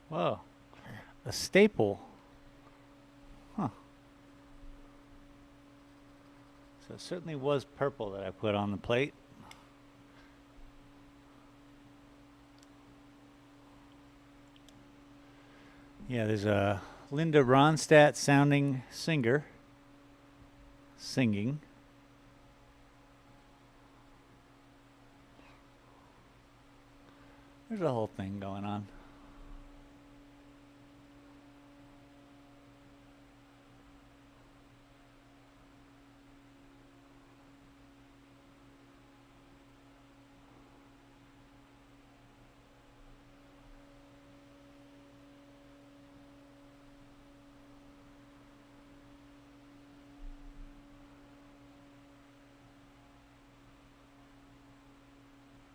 Whoa. A staple. Huh. So it certainly was purple that I put on the plate. Yeah, there's a Linda Ronstadt sounding singer singing. There's a whole thing going on.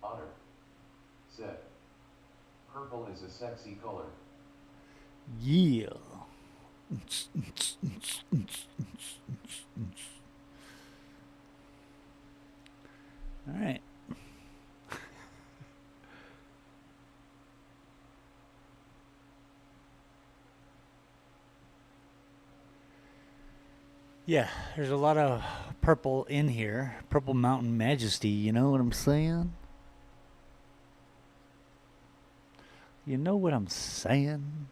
Otter said, purple is a sexy color. Yeah. All right. Yeah, there's a lot of purple in here. Purple Mountain Majesty, you know what I'm saying? You know what I'm saying?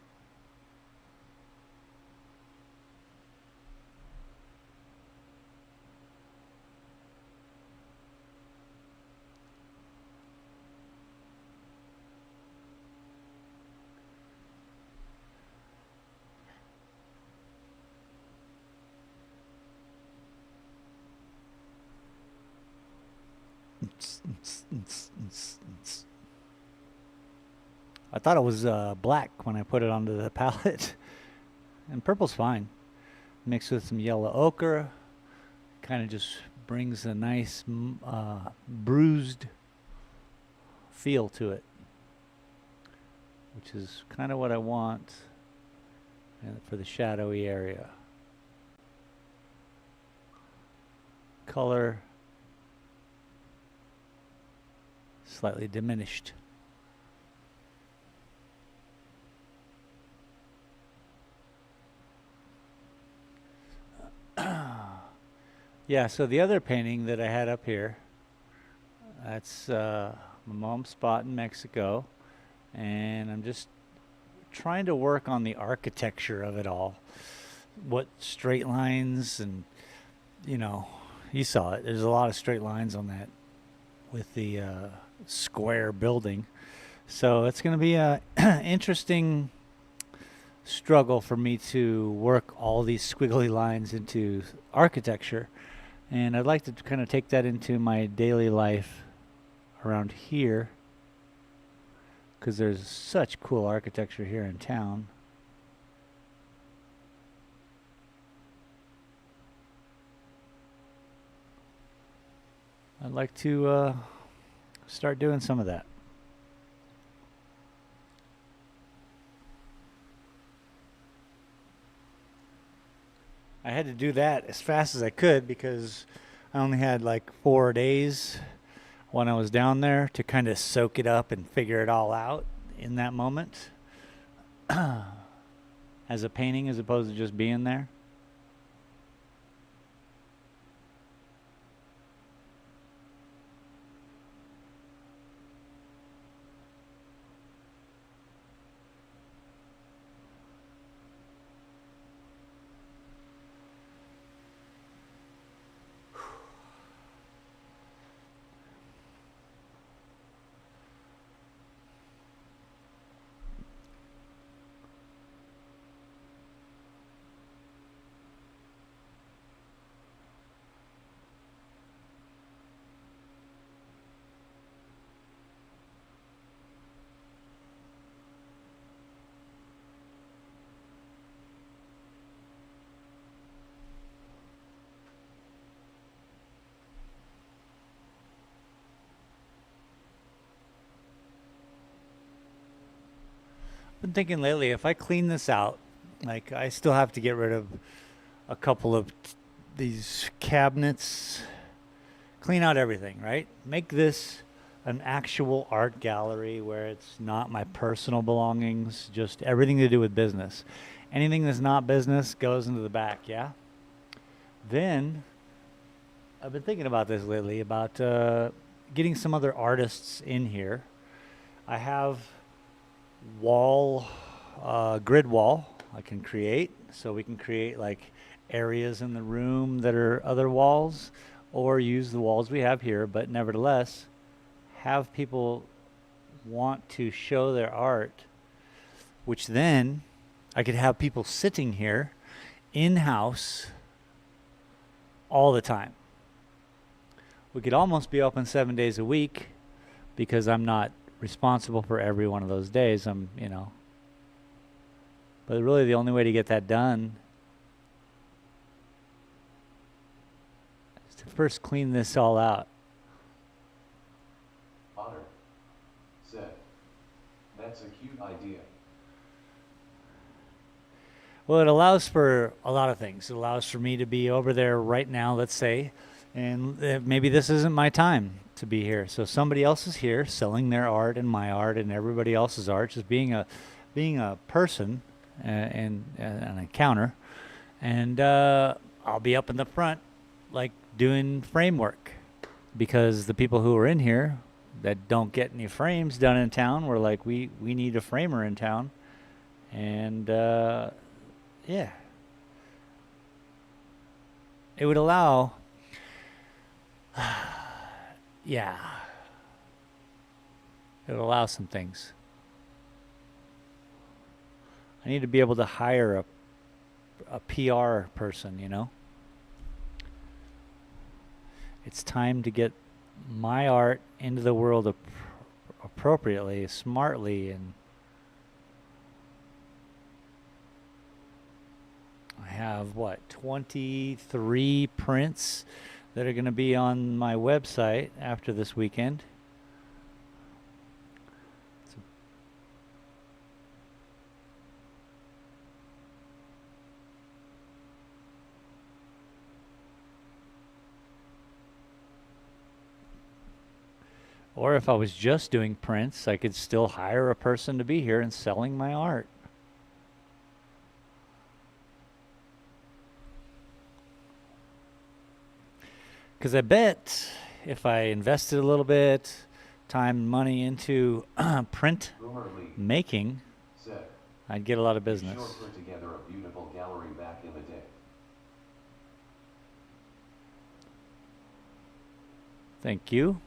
I thought it was black when I put it onto the palette. And purple's fine. Mixed with some yellow ochre. Kind of just brings a nice bruised feel to it, which is kind of what I want for the shadowy area. Color slightly diminished. Yeah, so the other painting that I had up here, that's my mom's spot in Mexico, and I'm just trying to work on the architecture of it all. What straight lines, and you saw it. There's a lot of straight lines on that with the square building. So it's going to be a interesting struggle for me to work all these squiggly lines into architecture. And I'd like to kind of take that into my daily life around here, because there's such cool architecture here in town. I'd like to start doing some of that. I had to do that as fast as I could because I only had like 4 days when I was down there to kind of soak it up and figure it all out in that moment as a painting, as opposed to just being there. Been thinking lately, if I clean this out, like I still have to get rid of a couple of these cabinets, clean out everything, right? Make this an actual art gallery where it's not my personal belongings, just everything to do with business. Anything that's not business goes into the back, yeah? Then, I've been thinking about this lately, about getting some other artists in here. I have grid wall I can create, so we can create like areas in the room that are other walls, or use the walls we have here, but nevertheless have people want to show their art, which then I could have people sitting here in-house all the time. We could almost be open 7 days a week because I'm not responsible for every one of those days. But really the only way to get that done is to first clean this all out. Otter said, "That's a cute idea." Well, it allows for a lot of things. It allows for me to be over there right now, let's say, and maybe this isn't my time to be here. So somebody else is here selling their art and my art and everybody else's art, just being a person and an encounter. And I'll be up in the front, like doing framework, because the people who are in here that don't get any frames done in town were like, we need a framer in town, and yeah, it would allow, yeah, it would allow some things. I need to be able to hire a PR person, you know? It's time to get my art into the world appropriately, smartly, and I have, what, 23 prints that are going to be on my website after this weekend. Or if I was just doing prints, I could still hire a person to be here and selling my art. Because I bet if I invested a little bit, time and money into print Boomer Lee making, said, I'd get a lot of "You business. sure put together a beautiful gallery back in the day." Thank you.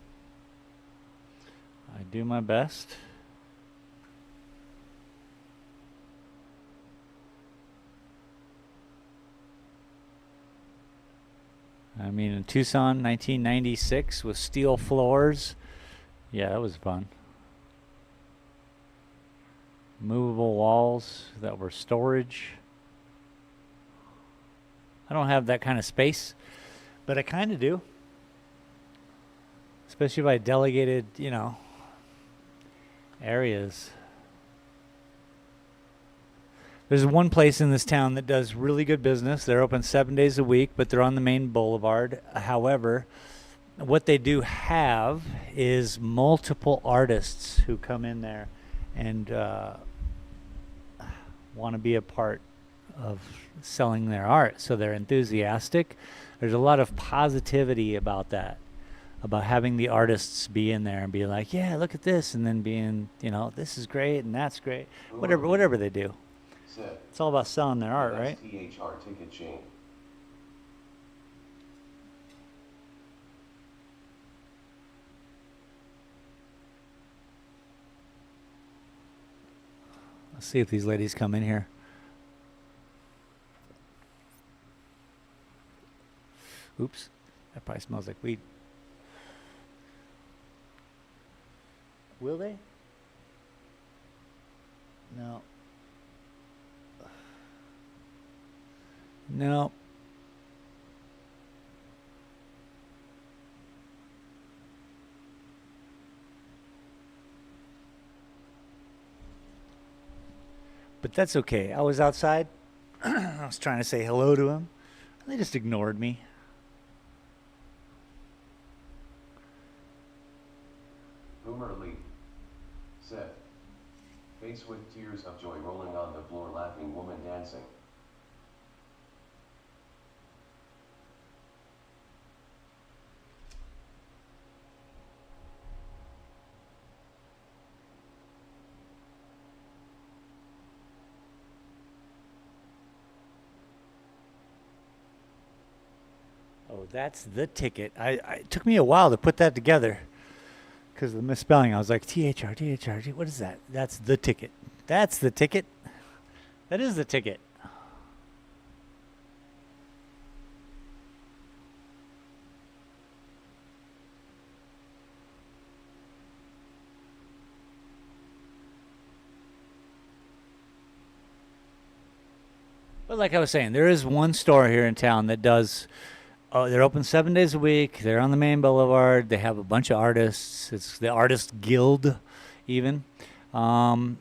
I do my best. I mean, in Tucson, 1996, with steel floors. Yeah, that was fun. Movable walls that were storage. I don't have that kind of space, but I kind of do. Especially if I delegated, you know, areas. There's one place in this town that does really good business. They're open 7 days a week, but they're on the main boulevard. However, what they do have is multiple artists who come in there and want to be a part of selling their art. So they're enthusiastic. There's a lot of positivity about that, about having the artists be in there and be like, yeah, look at this, and then being, you know, this is great and that's great. Whatever they do. Said, It's all about selling their art, right? THR ticket chain. Let's see if these ladies come in here. Oops, that probably smells like weed. Will they? No. No. But that's okay. I was outside. I was trying to say hello to them. They just ignored me. Boomer Lee said, face with tears of joy rolling on the floor, laughing woman dancing. Oh, that's the ticket. It took me a while to put that together because of the misspelling. I was like, THR, what is that? That's the ticket. That's the ticket. That is the ticket. But like I was saying, there is one store here in town that does. Oh, they're open 7 days a week. They're on the main boulevard. They have a bunch of artists. It's the Artist Guild, even, and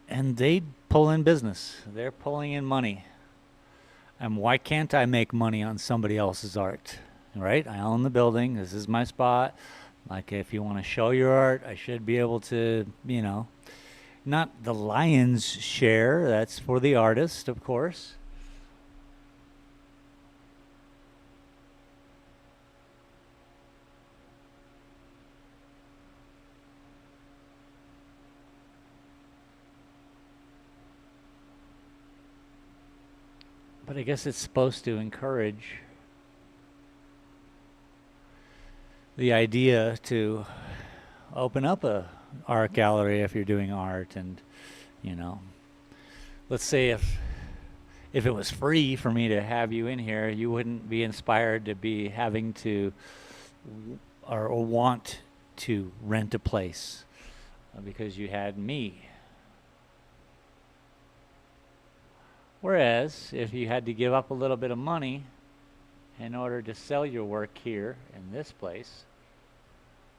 they pull in business. They're pulling in money. And why can't I make money on somebody else's art? Right? I own the building. This is my spot. Like, if you want to show your art, I should be able to, you know, not the lion's share. That's for the artist, of course. But I guess it's supposed to encourage the idea to open up a art gallery if you're doing art. And, you know, let's say if it was free for me to have you in here, you wouldn't be inspired to be having to or want to rent a place because you had me. Whereas if you had to give up a little bit of money in order to sell your work here in this place,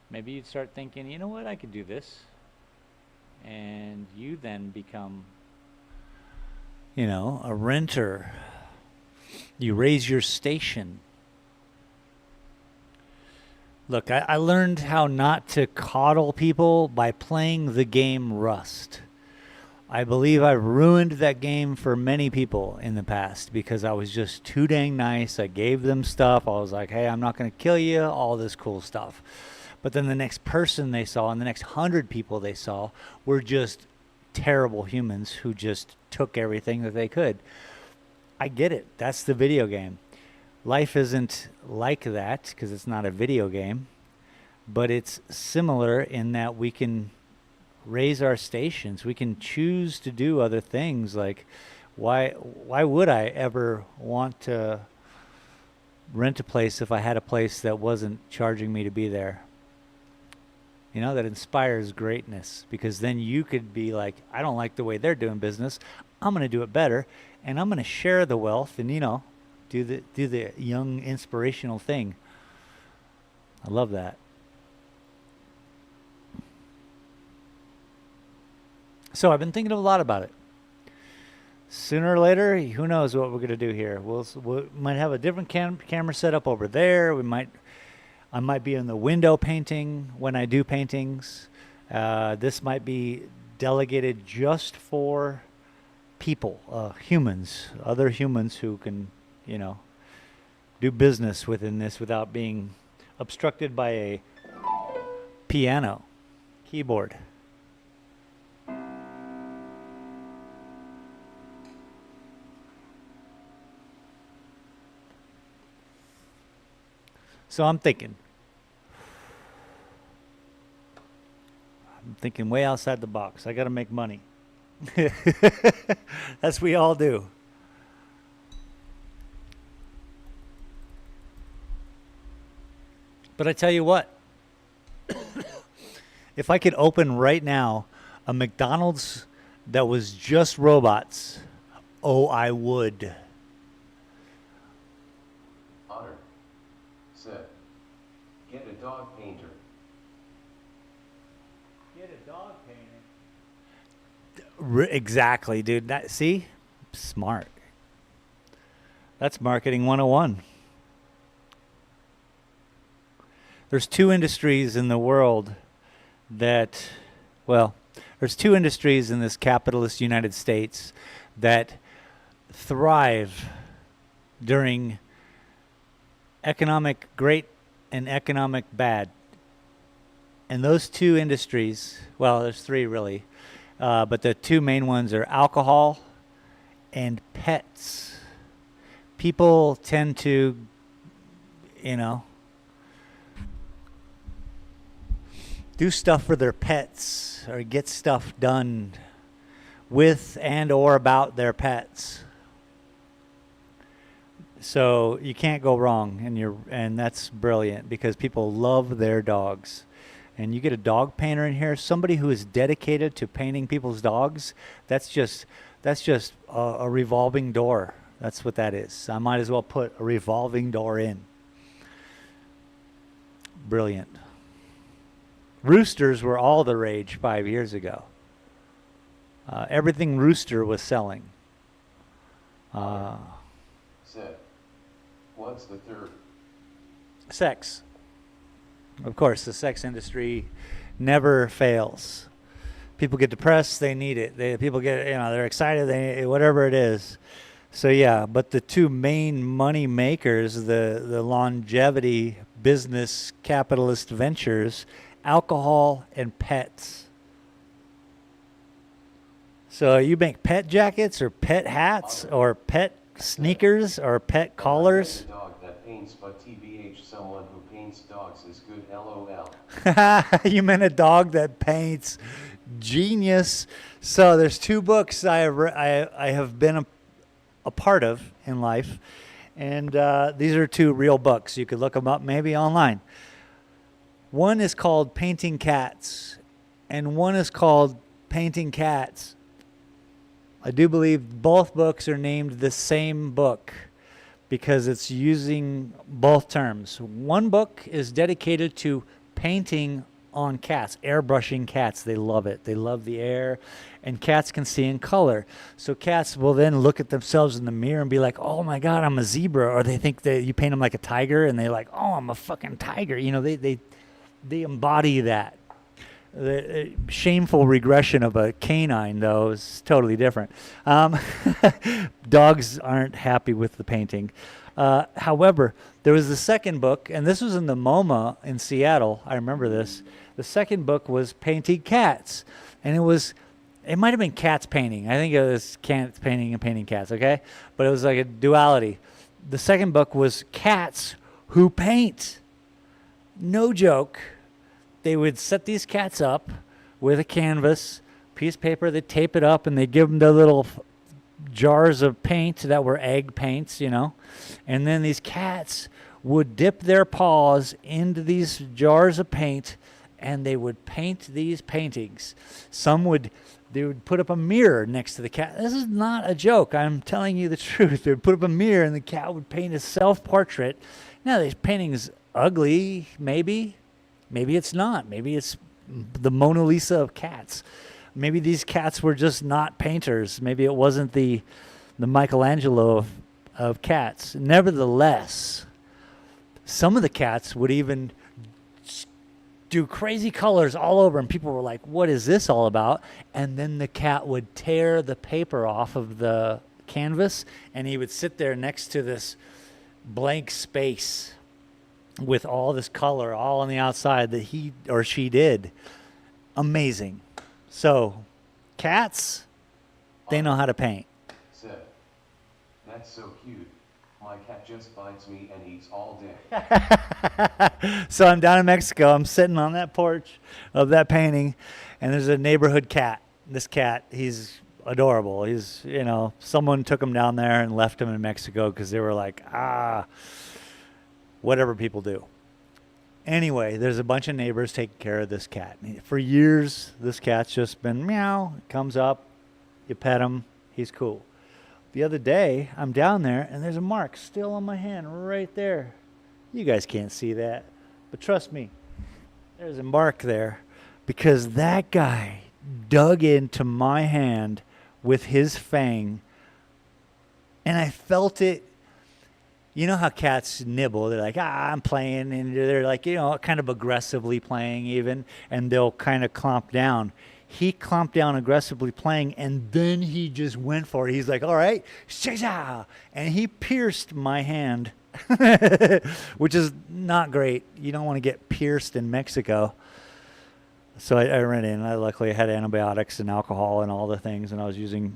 maybe you'd start thinking, you know what, I could do this. And you then become, you know, a renter. You raise your station. Look, I learned how not to coddle people by playing the game Rust. I believe I've ruined that game for many people in the past because I was just too dang nice. I gave them stuff. I was like, hey, I'm not going to kill you, all this cool stuff. But then the next person they saw and the next 100 people they saw were just terrible humans who just took everything that they could. I get it. That's the video game. Life isn't like that because it's not a video game, but it's similar in that we can raise our stations. We can choose to do other things. Like, why would I ever want to rent a place if I had a place that wasn't charging me to be there? You know, that inspires greatness, because then you could be like, I don't like the way they're doing business. I'm going to do it better, and I'm going to share the wealth and, you know, do the young inspirational thing. I love that. So I've been thinking a lot about it. Sooner or later, who knows what we're going to do here. We might have a different camera set up over there. I might be in the window painting when I do paintings. This might be delegated just for people, humans, other humans who can, you know, do business within this without being obstructed by a piano keyboard. So I'm thinking way outside the box. I got to make money. As we all do. But I tell you what, if I could open right now a McDonald's that was just robots, oh, I would. Honor said, get a dog painter. Get a dog painter. Exactly, dude. See? Smart. That's marketing 101. There's two industries in the world that, well, there's two industries in this capitalist United States that thrive during economic great and economic bad. And those two industries, well, there's three really, but the two main ones are alcohol and pets. People tend to, you know, do stuff for their pets or get stuff done with and or about their pets. So you can't go wrong, and that's brilliant because people love their dogs. And you get a dog painter in here, somebody who is dedicated to painting people's dogs. That's just a revolving door. That's what that is. I might as well put a revolving door in. Brilliant. Roosters were all the rage 5 years ago. Everything rooster was selling. Said, what's the third? Sex. Of course, the sex industry never fails. People get depressed, they need it. People get, you know, they're excited, whatever it is. So yeah, but the two main money makers, the longevity business capitalist ventures, alcohol and pets. So you make pet jackets or pet hats or pet sneakers or pet And I collars. meant a dog that paints, but TBH, someone who paints dogs is good, LOL. You meant a dog that paints. Genius. So there's two books I have been a part of in life, and these are two real books. You could look them up maybe online. One is called Painting Cats, and one is called Painting Cats. I do believe both books are named the same book because it's using both terms. One book is dedicated to painting on cats, airbrushing cats. They love it. They love the air, and cats can see in color. So cats will then look at themselves in the mirror and be like, "Oh my God, I'm a zebra," or they think that you paint them like a tiger, and they're like, "Oh, I'm a fucking tiger." You know, they embody that. The shameful regression of a canine, though, is totally different. Dogs aren't happy with the painting. However, there was the second book, and this was in the MoMA in Seattle. I remember this. The second book was Painting Cats, and it might have been cats painting. I think it was cats painting and painting cats, okay? But it was like a duality. The second book was Cats Who Paint. No joke. They would set these cats up with a canvas, piece of paper, they'd tape it up, and they'd give them the little jars of paint that were egg paints, you know. And then these cats would dip their paws into these jars of paint, and they would paint these paintings. They would put up a mirror next to the cat. This is not a joke. I'm telling you the truth. They would put up a mirror, and the cat would paint a self-portrait. Now, this painting's ugly, maybe. Maybe it's not. Maybe it's the Mona Lisa of cats. Maybe these cats were just not painters. Maybe it wasn't the Michelangelo of cats. Nevertheless, some of the cats would even do crazy colors all over, and people were like, "What is this all about?" And then the cat would tear the paper off of the canvas, and he would sit there next to this blank space with all this color all on the outside that he or she did. Amazing. So, cats, they know how to paint. Said, "That's so cute. My cat just bites me and eats all day." So I'm down in Mexico. I'm sitting on that porch of that painting, and there's a neighborhood cat. This cat, he's adorable. He's, someone took him down there and left him in Mexico because they were like, whatever people do. Anyway, there's a bunch of neighbors taking care of this cat. For years, this cat's just been meow, comes up, you pet him, he's cool. The other day, I'm down there, and there's a mark still on my hand right there. You guys can't see that, but trust me, there's a mark there because that guy dug into my hand with his fang, and I felt it. You know how cats nibble? They're like, I'm playing, and they're like, kind of aggressively playing even, and they'll kind of clomp down. He clomped down aggressively playing, and then he just went for it. He's like, all right, and he pierced my hand, which is not great. You don't want to get pierced in Mexico. So I ran in. Luckily, I had antibiotics and alcohol and all the things, and I was using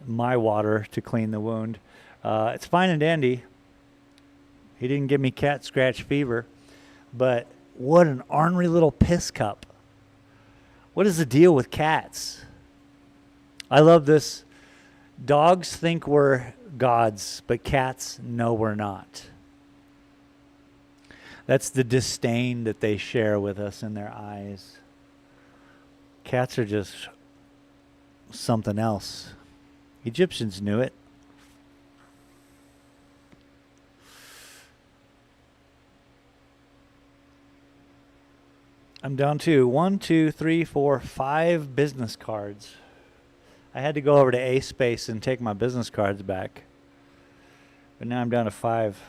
my water to clean the wound. It's fine and dandy. He didn't give me cat scratch fever, but what an ornery little piss cup. What is the deal with cats? I love this. Dogs think we're gods, but cats know we're not. That's the disdain that they share with us in their eyes. Cats are just something else. Egyptians knew it. I'm down to 5 business cards. I had to go over to A Space and take my business cards back. But now I'm down to 5.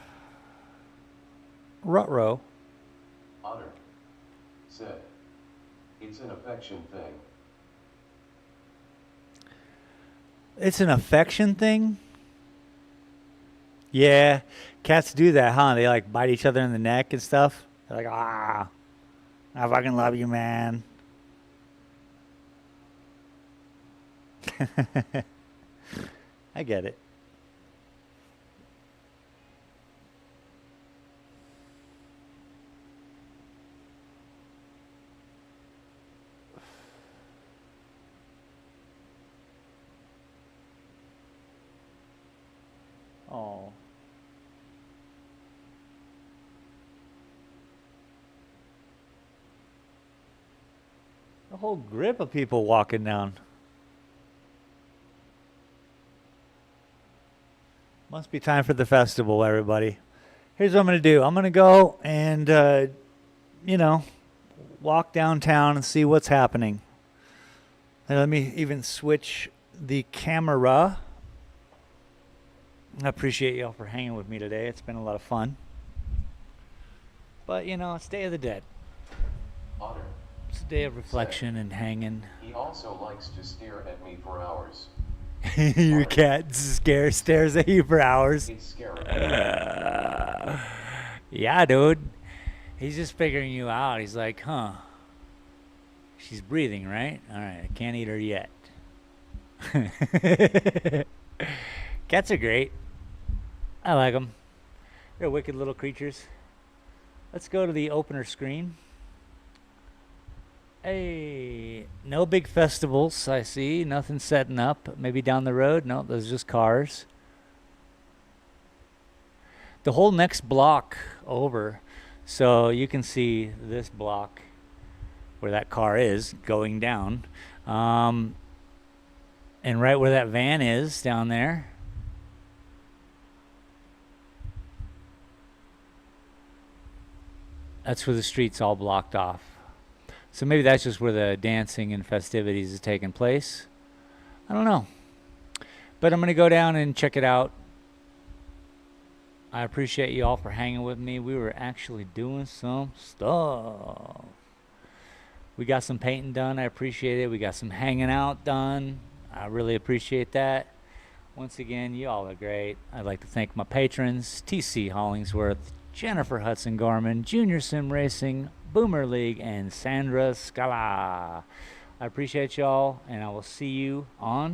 Ruh-roh. Honor. Said, "It's an affection thing." It's an affection thing? Yeah, cats do that, huh? They like bite each other in the neck and stuff. They're like, I fucking love you, man. I get it. Oh. A whole grip of people walking down. Must be time for the festival, everybody. Here's what I'm going to do. I'm going to go and, walk downtown and see what's happening. And let me even switch the camera. I appreciate y'all for hanging with me today. It's been a lot of fun. But, it's Day of the Dead. Honor. It's a day of reflection and hanging. He also likes to stare at me for hours. Your cat stares at you for hours. He's scary. Yeah, dude. He's just figuring you out. He's like, huh. She's breathing, right? All right, I can't eat her yet. Cats are great. I like them. They're wicked little creatures. Let's go to the opener screen. Hey, no big festivals, I see. Nothing setting up. Maybe down the road. No, those are just cars. The whole next block over. So you can see this block where that car is going down. And right where that van is down there. That's where the street's all blocked off. So maybe that's just where the dancing and festivities is taking place. I don't know. But I'm going to go down and check it out. I appreciate you all for hanging with me. We were actually doing some stuff. We got some painting done. I appreciate it. We got some hanging out done. I really appreciate that. Once again, you all are great. I'd like to thank my patrons, TC Hollingsworth, Jennifer Hudson Gorman, Junior Sim Racing, Boomer League, and Sandra Scala. I appreciate y'all, and I will see you on